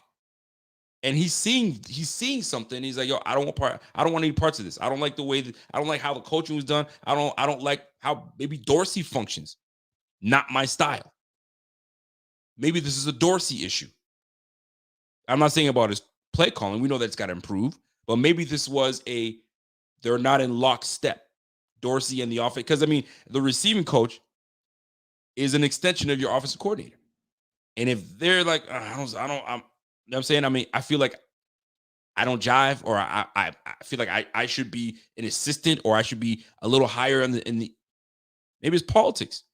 And he's seeing something. He's like, yo, I don't want any parts of this. I don't like the way I don't like how the coaching was done. I don't like how maybe Dorsey functions. Not my style. Maybe this is a Dorsey issue. I'm not saying about his play calling. We know that it's got to improve. But maybe this was they're not in lockstep. Dorsey and the offense. Because, I mean, the receiving coach is an extension of your offensive coordinator. And if they're like, you know what I'm saying? I mean, I feel like I don't jive, or I feel like I should be an assistant, or I should be a little higher in the maybe it's politics.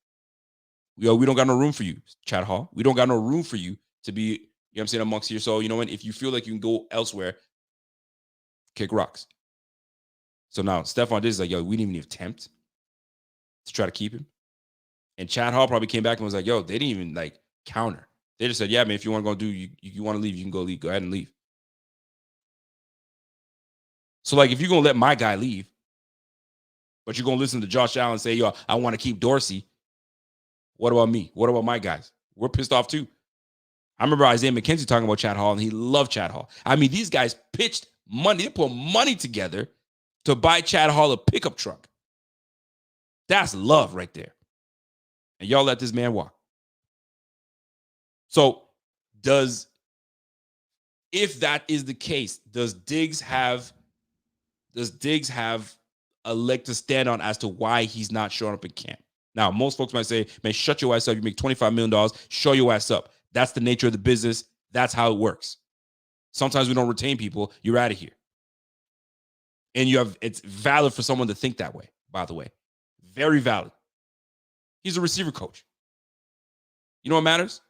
We don't got no room for you, Chad Hall. We don't got no room for you to be, you know what I'm saying, amongst here. So, you know what? If you feel like you can go elsewhere, kick rocks. So now Stefon Diggs is like, yo, we didn't even attempt to try to keep him. And Chad Hall probably came back and was like, yo, they didn't even like counter. They just said, yeah, man, if you want to go you want to leave, you can go leave. Go ahead and leave. So, like, if you're going to let my guy leave, but you're going to listen to Josh Allen say, yo, I want to keep Dorsey, what about me? What about my guys? We're pissed off too. I remember Isaiah McKenzie talking about Chad Hall, and he loved Chad Hall. I mean, these guys pitched money. They put money together to buy Chad Hall a pickup truck. That's love right there. And y'all let this man walk. So if that is the case, does Diggs have a leg to stand on as to why he's not showing up in camp? Now, most folks might say, man, shut your ass up. You make $25 million. Show your ass up. That's the nature of the business. That's how it works. Sometimes we don't retain people. You're out of here. And it's valid for someone to think that way, by the way. Very valid. He's a receiver coach. You know what matters?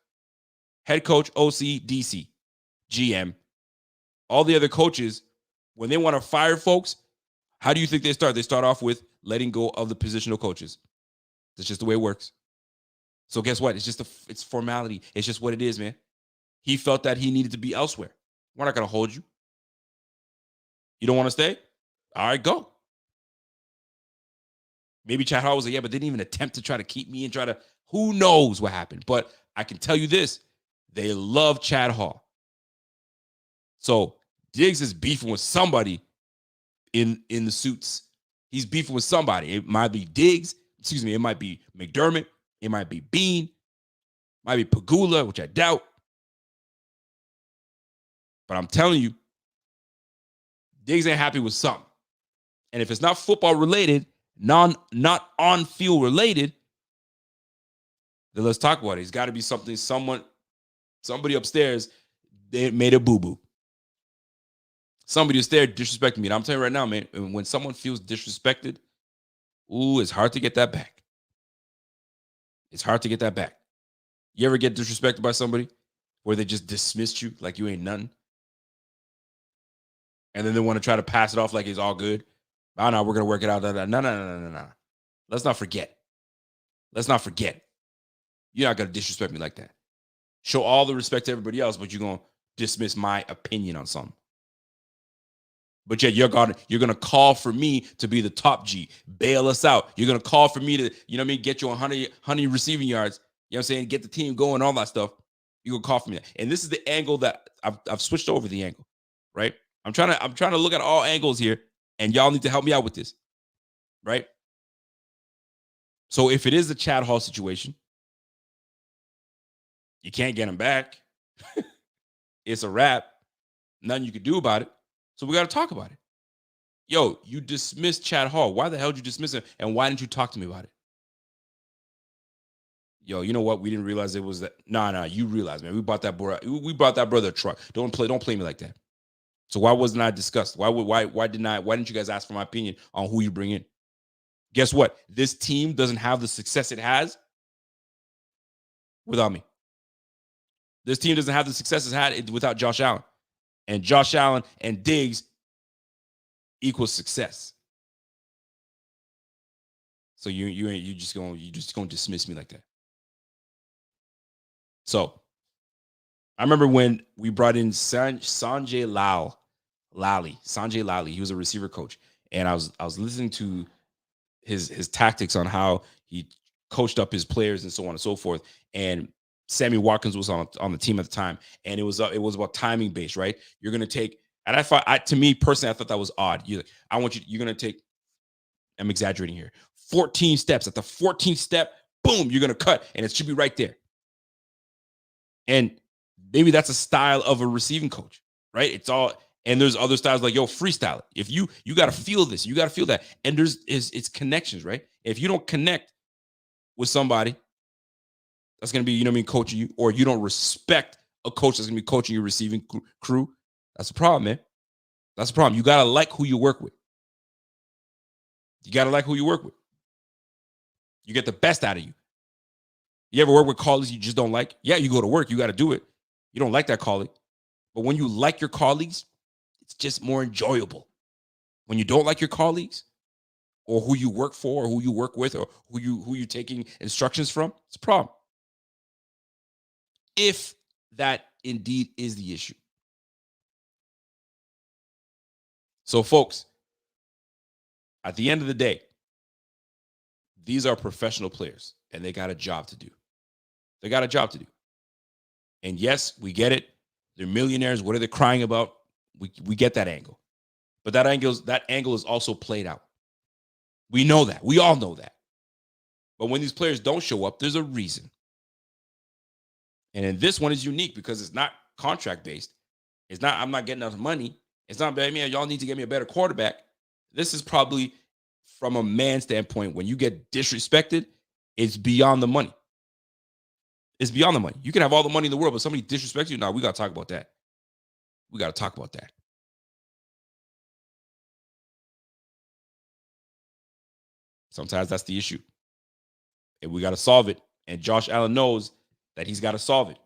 Head coach, OC, DC, GM. All the other coaches, when they want to fire folks, how do you think they start? They start off with letting go of the positional coaches. That's just the way it works. So guess what? It's formality. It's just what it is, man. He felt that he needed to be elsewhere. We're not going to hold you. You don't want to stay? All right, go. Maybe Chad Hall was like, yeah, but didn't even attempt to try to keep me and try to, who knows what happened. But I can tell you this, they love Chad Hall. So Diggs is beefing with somebody in the suits. He's beefing with somebody. It might be Diggs. It might be McDermott. It might be Bean. It might be Pagula, which I doubt. But I'm telling you, Diggs ain't happy with something. And if it's not football related, not on field related, then let's talk about it. It's got to be something, somebody upstairs, they made a boo-boo. Somebody upstairs disrespecting me. And I'm telling you right now, man, when someone feels disrespected, it's hard to get that back. It's hard to get that back. You ever get disrespected by somebody where they just dismissed you like you ain't nothing? And then they want to try to pass it off like it's all good. Oh, no, we're going to work it out. No. Let's not forget. You're not going to disrespect me like that. Show all the respect to everybody else, but you're going to dismiss my opinion on something. But yet you're going to call for me to be the top G, bail us out. You're going to call for me to, you know what I mean, get you 100 receiving yards, you know what I'm saying, get the team going, all that stuff. You're going to call for me. And this is the angle that I've switched over the angle, right? I'm trying to look at all angles here, and y'all need to help me out with this, right? So if it is the Chad Hall situation, you can't get him back. It's a wrap. Nothing you could do about it. So we got to talk about it. Yo, you dismissed Chad Hall. Why the hell did you dismiss him? And why didn't you talk to me about it? Yo, you know what? We didn't realize it was that. Nah, you realize, man. We bought that brother a truck. Don't play me like that. So why wasn't I discussed? Why didn't you guys ask for my opinion on who you bring in? Guess what? This team doesn't have the success it has without me. This team doesn't have the success it's had without Josh Allen. And Josh Allen and Diggs equals success. So you just gonna dismiss me like that. So I remember when we brought in Sanjay Lally. He was a receiver coach, and I was listening to his tactics on how he coached up his players and so on and so forth. And Sammy Watkins was on the team at the time, and it was about timing based, right? You're gonna take, and to me personally, I thought that was odd. You're gonna take, I'm exaggerating here, 14 steps. At the 14th step, boom, you're gonna cut, and it should be right there. And maybe that's a style of a receiving coach, right? It's all, and there's other styles like, yo, freestyle it. If you got to feel this, you got to feel that. And it's connections, right? If you don't connect with somebody that's going to be, you know what I mean, coaching you, or you don't respect a coach that's going to be coaching your receiving crew, that's a problem, man. That's a problem. You got to like who you work with. You get the best out of you. You ever work with colleagues you just don't like? Yeah, you go to work, you got to do it. You don't like that colleague. But when you like your colleagues, it's just more enjoyable. When you don't like your colleagues, or who you work for, or who you work with, or who you're taking instructions from, it's a problem. If that indeed is the issue. So, folks, at the end of the day, these are professional players and they got a job to do. They got a job to do. And yes, we get it. They're millionaires. What are they crying about? We get that angle. But that angle is also played out. We know that. We all know that. But when these players don't show up, there's a reason. And then this one is unique because it's not contract based. It's not, I'm not getting enough money. It's not, man, y'all need to get me a better quarterback. This is probably from a man standpoint, when you get disrespected, it's beyond the money. It's beyond the money. You can have all the money in the world, but somebody disrespects you. Now, we got to talk about that. We got to talk about that. Sometimes that's the issue. And we got to solve it. And Josh Allen knows that he's got to solve it.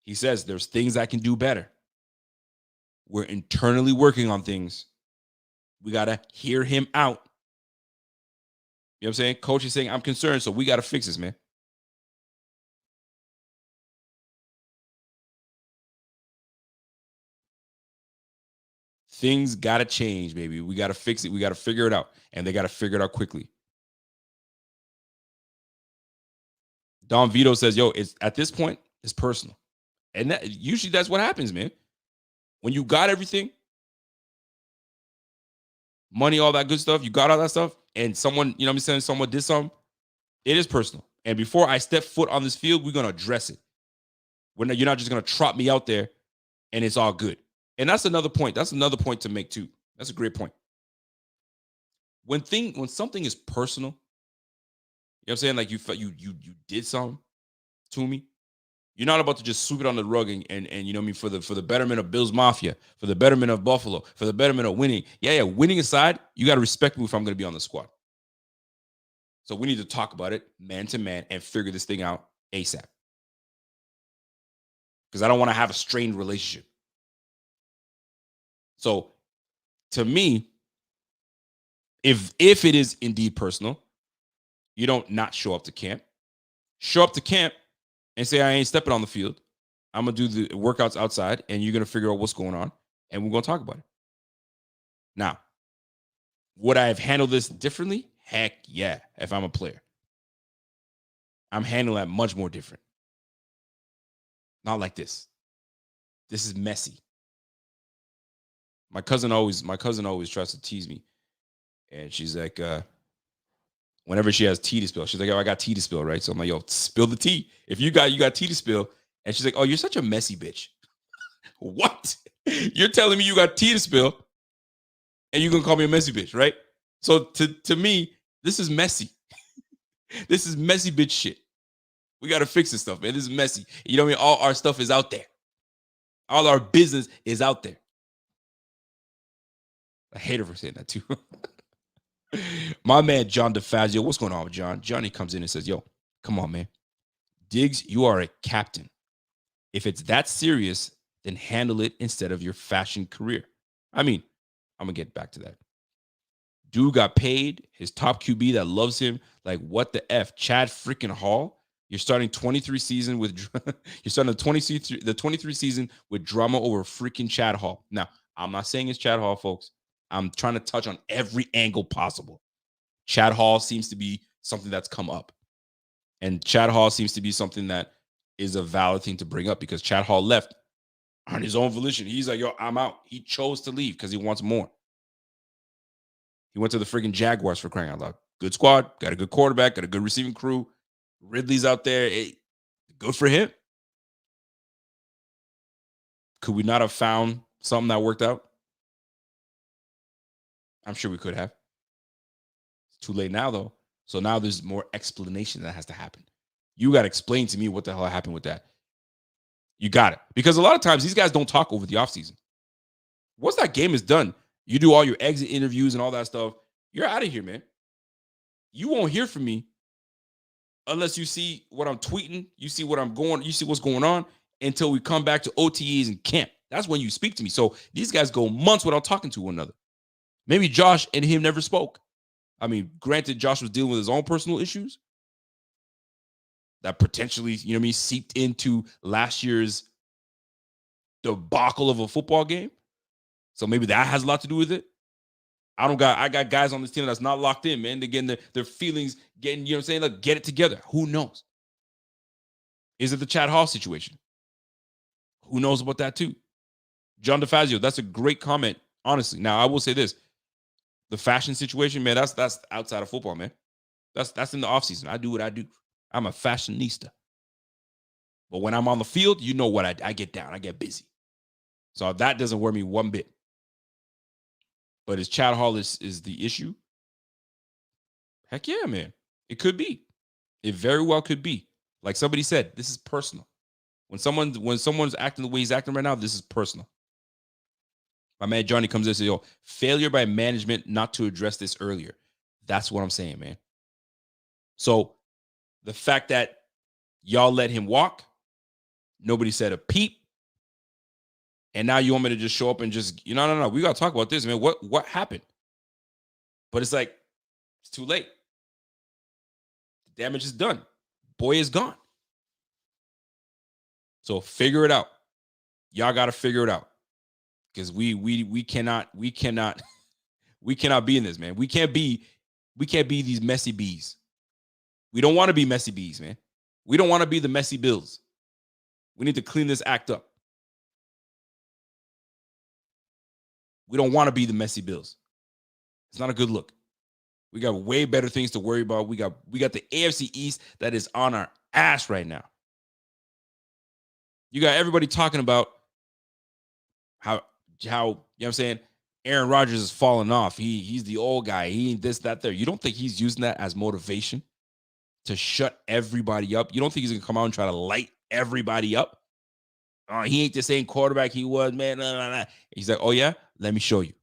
He says there's things I can do better. We're internally working on things. We got to hear him out. You know what I'm saying? Coach is saying, I'm concerned, so we got to fix this, man. Things got to change, baby. We got to fix it. We got to figure it out. And they got to figure it out quickly. Don Vito says, yo, it's at this point, it's personal. And usually that's what happens, man. When you got everything, money, all that good stuff, you got all that stuff, and someone, you know what I'm saying, someone did something, it is personal. And before I step foot on this field, we're going to address it. You're not just going to trot me out there and it's all good. And that's another point. That's another point to make too. That's a great point. When something is personal, you know what I'm saying? Like you did something to me. You're not about to just sweep it on the rug and you know what I mean, for the betterment of Bills Mafia, for the betterment of Buffalo, for the betterment of winning. Yeah, winning aside, you got to respect me if I'm going to be on the squad. So we need to talk about it man to man and figure this thing out ASAP. Because I don't want to have a strained relationship. So to me, if it is indeed personal, you don't not show up to camp. Show up to camp and say, I ain't stepping on the field. I'm going to do the workouts outside, and you're going to figure out what's going on, and we're going to talk about it. Now, would I have handled this differently? Heck yeah, if I'm a player. I'm handling that much more different. Not like this. This is messy. My cousin always tries to tease me. And she's like, whenever she has tea to spill, she's like, oh, I got tea to spill, right? So I'm like, yo, spill the tea. If you got tea to spill. And she's like, oh, you're such a messy bitch. What? You're telling me you got tea to spill and you're going to call me a messy bitch, right? So to me, this is messy. This is messy bitch shit. We got to fix this stuff, man. This is messy. You know what I mean? All our stuff is out there. All our business is out there. I hate her for saying that too. My man, John DeFazio. What's going on with John? Johnny comes in and says, yo, come on, man. Diggs, you are a captain. If it's that serious, then handle it instead of your fashion career. I mean, I'm going to get back to that. Dude got paid. His top QB that loves him. Like, what the F? Chad freaking Hall? You're starting 23 season with you're starting the 23 season with drama over freaking Chad Hall. Now, I'm not saying it's Chad Hall, folks. I'm trying to touch on every angle possible. Chad Hall seems to be something that's come up. And Chad Hall seems to be something that is a valid thing to bring up because Chad Hall left on his own volition. He's like, yo, I'm out. He chose to leave because he wants more. He went to the freaking Jaguars for crying out loud. Good squad, got a good quarterback, got a good receiving crew. Ridley's out there. Hey, good for him. Could we not have found something that worked out? I'm sure we could have. It's too late now, though. So now there's more explanation that has to happen. You got to explain to me what the hell happened with that. You got it. Because a lot of times these guys don't talk over the offseason. Once that game is done, you do all your exit interviews and all that stuff. You're out of here, man. You won't hear from me unless you see what I'm tweeting, you see what's going on until we come back to OTAs and camp. That's when you speak to me. So these guys go months without talking to one another. Maybe Josh and him never spoke. I mean, granted, Josh was dealing with his own personal issues that potentially, you know what I mean, seeped into last year's debacle of a football game. So maybe that has a lot to do with it. I got guys on this team that's not locked in, man. They're getting their feelings, getting, you know what I'm saying? Like, get it together. Who knows? Is it the Chad Hall situation? Who knows about that too? John DeFazio, that's a great comment, honestly. Now, I will say this. The fashion situation, man, that's outside of football, man. That's in the offseason. I do what I do. I'm a fashionista. But when I'm on the field, you know what I get down. I get busy. So that doesn't worry me one bit. But is Chad Hall is the issue? Heck yeah, man. It could be. It very well could be. Like somebody said, this is personal. When someone's acting the way he's acting right now, this is personal. My man Johnny comes in and says, yo, failure by management not to address this earlier. That's what I'm saying, man. So the fact that y'all let him walk, nobody said a peep, and now you want me to just show up and just, no, we got to talk about this, man. What happened? But it's like, it's too late. The damage is done. Boy is gone. So figure it out. Y'all got to figure it out. Because we cannot be in this, man. We can't be these messy bees. We don't want to be messy bees, man. We don't want to be the messy Bills. We need to clean this act up. We don't want to be the messy Bills. It's not a good look. We got way better things to worry about. We got the AFC East that is on our ass right now. You got everybody talking about how you know what I'm saying, Aaron Rodgers is falling off. He's the old guy. He ain't this, that, there. You don't think he's using that as motivation to shut everybody up? You don't think he's gonna come out and try to light everybody up? He ain't the same quarterback he was, man. Nah. He's like, oh yeah, let me show you.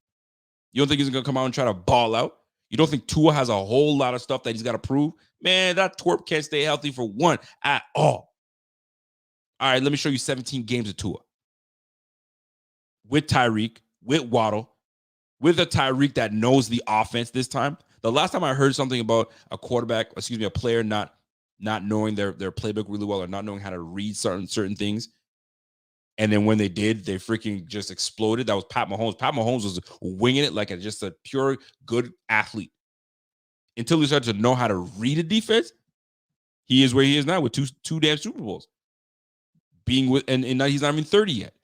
You don't think he's gonna come out and try to ball out? You don't think Tua has a whole lot of stuff that he's got to prove? Man, that twerp can't stay healthy for one at all. All right, let me show you 17 games of Tua. With Tyreek, with Waddle, with a Tyreek that knows the offense this time. The last time I heard something about a player not knowing their playbook really well or not knowing how to read certain things. And then when they did, they freaking just exploded. That was Pat Mahomes. Pat Mahomes was winging it like just a pure good athlete. Until he started to know how to read a defense, he is where he is now with two damn Super Bowls. And he's not even 30 yet.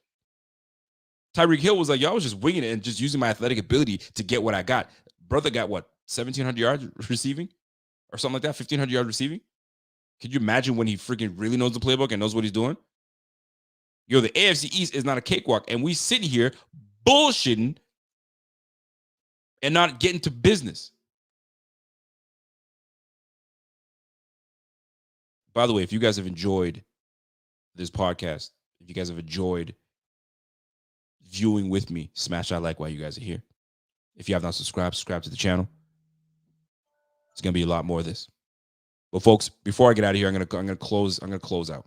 Tyreek Hill was like, yo, I was just winging it and just using my athletic ability to get what I got. Brother got what, 1,700 yards receiving or something like that, 1,500 yards receiving? Could you imagine when he freaking really knows the playbook and knows what he's doing? Yo, the AFC East is not a cakewalk, and we sitting here bullshitting and not getting to business. By the way, if you guys have enjoyed this podcast, if you guys have enjoyed viewing with me, smash that like while you guys are here. If you have not subscribed to the channel. It's gonna be a lot more of this. But folks, before I get out of here, I'm gonna close out.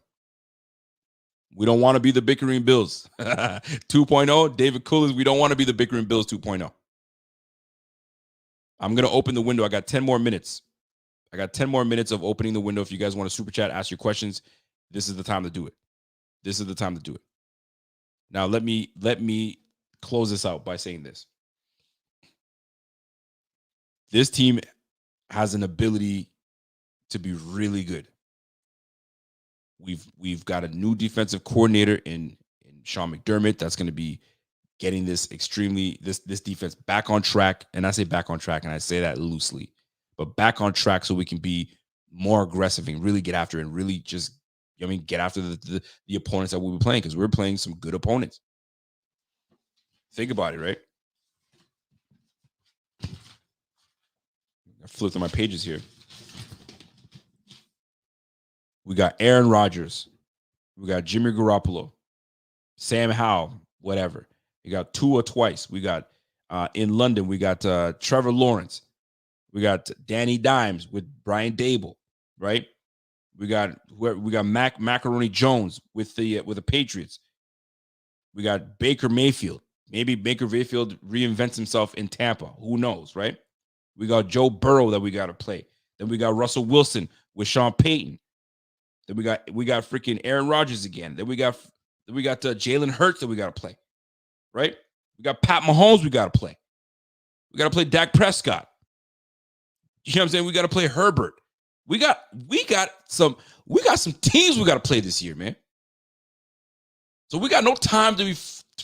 We don't want to be the bickering Bills 2.0. David Coolers, we don't want to be the bickering Bills 2.0. I'm gonna open the window. I got 10 more minutes. I got 10 more minutes of opening the window. If you guys want to super chat, ask your questions, this is the time to do it. This is the time to do it. Now, let me close this out by saying this. This team has an ability to be really good. We've got a new defensive coordinator in Sean McDermott that's going to be getting this defense back on track. And I say back on track, and I say that loosely, but back on track so we can be more aggressive and really get after it and really just, get after the opponents that we'll be playing, because we're playing some good opponents. Think about it, right? I flipped through my pages here. We got Aaron Rodgers. We got Jimmy Garoppolo. Sam Howell, whatever. We got Tua twice. We got in London, we got Trevor Lawrence. We got Danny Dimes with Brian Dable, right? We got Macaroni Jones with the Patriots. We got Baker Mayfield. Maybe Baker Mayfield reinvents himself in Tampa. Who knows, right? We got Joe Burrow that we got to play. Then we got Russell Wilson with Sean Payton. Then we got freaking Aaron Rodgers again. Then we got Jalen Hurts that we got to play, right? We got Pat Mahomes we got to play. We got to play Dak Prescott. You know what I'm saying? We got to play Herbert. We got some teams we got to play this year, man. So we got no time to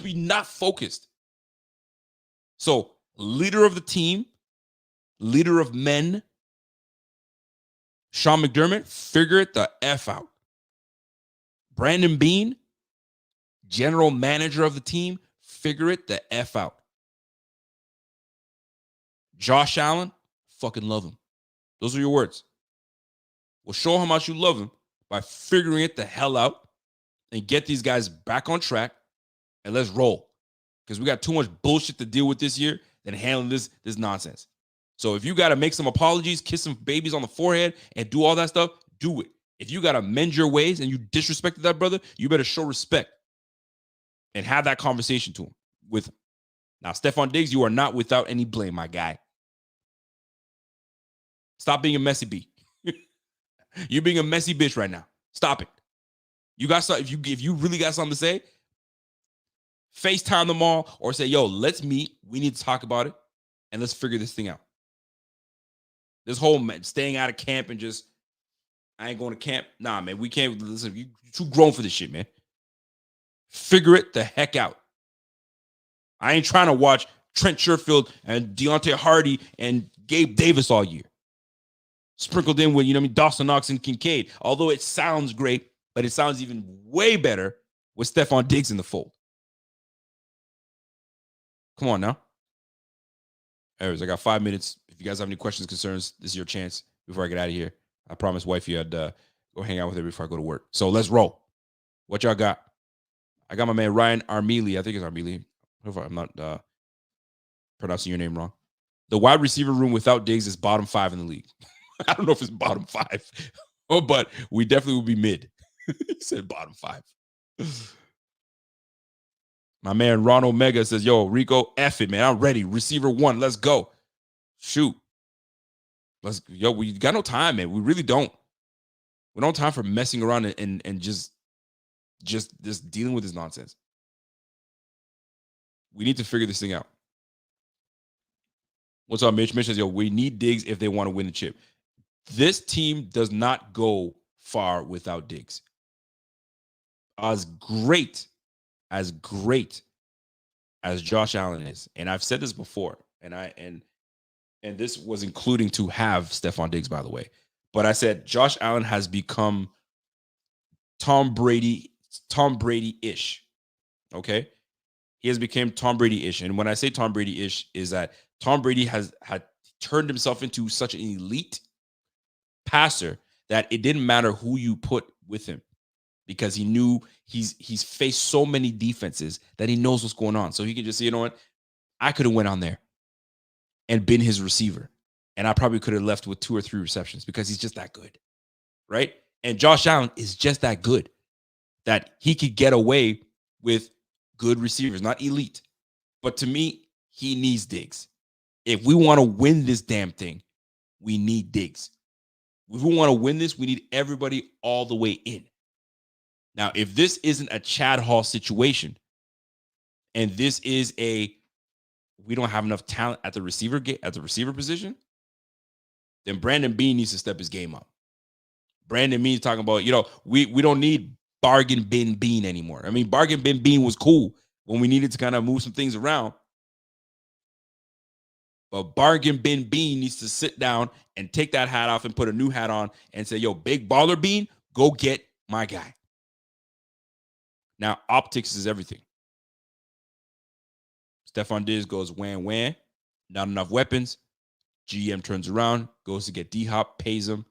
be not focused. So leader of the team, leader of men, Sean McDermott, figure it the F out. Brandon Beane, general manager of the team, figure it the F out. Josh Allen, fucking love him. Those are your words. Well, show how much you love him by figuring it the hell out and get these guys back on track and let's roll. Because we got too much bullshit to deal with this year than handling this nonsense. So if you got to make some apologies, kiss some babies on the forehead, and do all that stuff, do it. If you got to mend your ways and you disrespected that brother, you better show respect and have that conversation with him. Now, Stefon Diggs, you are not without any blame, my guy. Stop being a messy bee. You're being a messy bitch right now. Stop it. You got something. If you really got something to say, FaceTime them all or say, yo, let's meet. We need to talk about it and let's figure this thing out. This whole staying out of camp and just, I ain't going to camp. Nah, man, we can't. Listen, you're too grown for this shit, man. Figure it the heck out. I ain't trying to watch Trent Sherfield and Deontay Hardy and Gabe Davis all year. Sprinkled in with, Dawson Knox and Kincaid. Although it sounds great, but it sounds even way better with Stefon Diggs in the fold. Come on now. Anyways, I got 5 minutes. If you guys have any questions, concerns, this is your chance before I get out of here. I promised wifey I'd go hang out with her before I go to work. So let's roll. What y'all got? I got my man Ryan Armili. I think it's Armili. If I'm not pronouncing your name wrong. The wide receiver room without Diggs is bottom 5 in the league. I don't know if it's bottom 5, but we definitely will be mid. He said bottom 5. My man Ron Omega says, yo, Rico, F it, man. I'm ready. Receiver 1, let's go. Shoot. We got no time, man. We really don't. We don't have time for messing around and just dealing with this nonsense. We need to figure this thing out. What's up, Mitch? Mitch says, yo, we need Diggs if they want to win the chip. This team does not go far without Diggs. As great as Josh Allen is, and I've said this before, and this was including to have Stefon Diggs, by the way. But I said Josh Allen has become Tom Brady-ish. Okay? He has become Tom Brady-ish. And when I say Tom Brady-ish, is that Tom Brady had turned himself into such an elite passer that it didn't matter who you put with him because he knew he's faced so many defenses that he knows what's going on. So he could just say, you know what? I could have went on there and been his receiver. And I probably could have left with 2 or 3 receptions because he's just that good. Right? And Josh Allen is just that good that he could get away with good receivers, not elite. But to me, he needs Diggs. If we want to win this damn thing, we need Diggs. If we want to win this, we need everybody all the way in. Now, if this isn't a Chad Hall situation, and this is we don't have enough talent at the receiver position, then Brandon Beane needs to step his game up. Brandon Beane's talking about, we don't need bargain bin Beane anymore. I mean, bargain bin Beane was cool when we needed to kind of move some things around. But bargain bin Beane needs to sit down and take that hat off and put a new hat on and say, yo, big baller Beane, go get my guy. Now, optics is everything. Stefon Diggs goes wham, not enough weapons. GM turns around, goes to get D-Hop, pays him,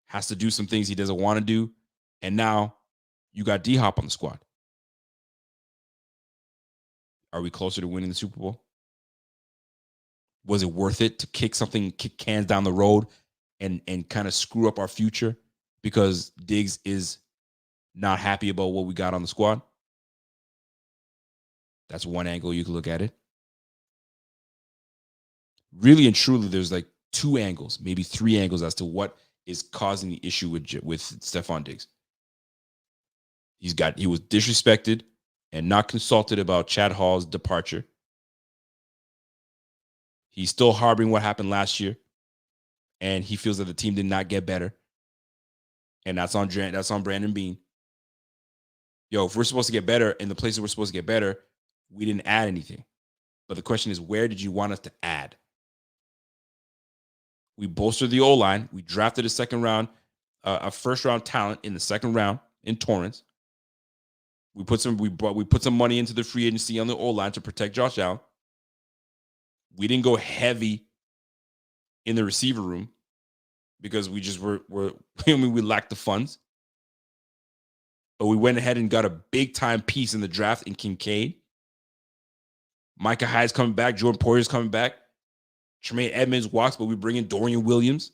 has to do some things he doesn't want to do. And now you got D-Hop on the squad. Are we closer to winning the Super Bowl? Was it worth it to kick cans down the road and kind of screw up our future because Diggs is not happy about what we got on the squad? That's one angle you can look at it. Really and truly, there's like 2 angles, maybe 3 angles as to what is causing the issue with Stefon Diggs. He was disrespected and not consulted about Chad Hall's departure. He's still harboring what happened last year, and he feels that the team did not get better. And that's on Brandon Beane. Yo, if we're supposed to get better in the places we're supposed to get better, we didn't add anything. But the question is, where did you want us to add? We bolstered the O-line. We drafted a first-round talent in the second round in Torrance. We put some money into the free agency on the O-line to protect Josh Allen. We didn't go heavy in the receiver room because we just we lacked the funds. But we went ahead and got a big-time piece in the draft in Kincaid. Micah Hyde's coming back. Jordan Poyer's coming back. Tremaine Edmonds walks, but we bring in Dorian Williams.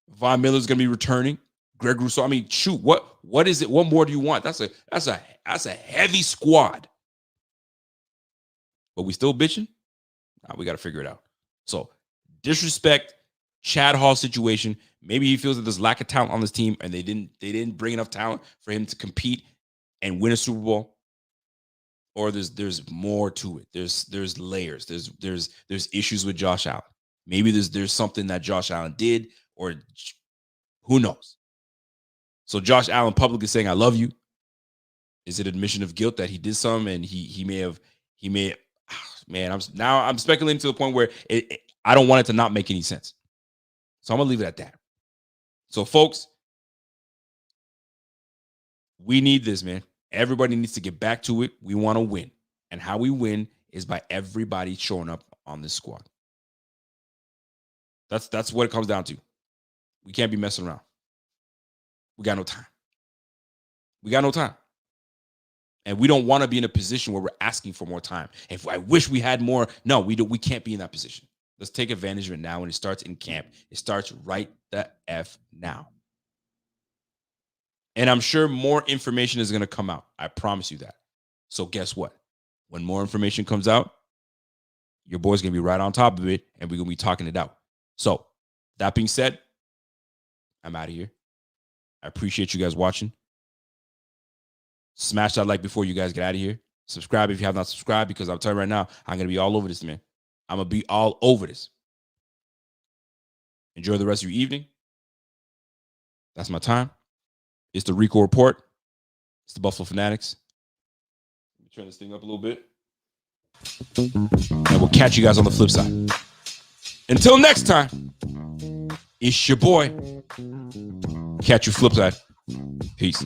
Von Miller's going to be returning. Greg Rousseau. I mean, shoot, what is it? What more do you want? That's a heavy squad. But we still bitching? Nah, we got to figure it out. So, disrespect, Chad Hall situation. Maybe he feels that there's lack of talent on this team and they didn't bring enough talent for him to compete and win a Super Bowl. Or there's more to it. There's layers. There's issues with Josh Allen. Maybe there's something that Josh Allen did, or who knows. So Josh Allen publicly saying, "I love you." Is it admission of guilt that he did something and he may have man, I'm speculating to the point where I don't want it to not make any sense. So I'm gonna leave it at that. So folks, we need this, man. Everybody needs to get back to it. We want to win. And how we win is by everybody showing up on this squad. That's what it comes down to. We can't be messing around. We got no time. We got no time. And we don't want to be in a position where we're asking for more time. If I wish we had more, no, we can't be in that position. Let's take advantage of it now. When it starts in camp, it starts right the F now. And I'm sure more information is going to come out. I promise you that. So guess what? When more information comes out, your boy's going to be right on top of it, and we're going to be talking it out. So that being said, I'm out of here. I appreciate you guys watching. Smash that like before you guys get out of here. Subscribe if you have not subscribed, because I'm telling you right now, I'm going to be all over this, man. I'm going to be all over this. Enjoy the rest of your evening. That's my time. It's the Rico Report. It's the Buffalo Fanatics. Let me turn this thing up a little bit. And we'll catch you guys on the flip side. Until next time, it's your boy. Catch you flip side. Peace.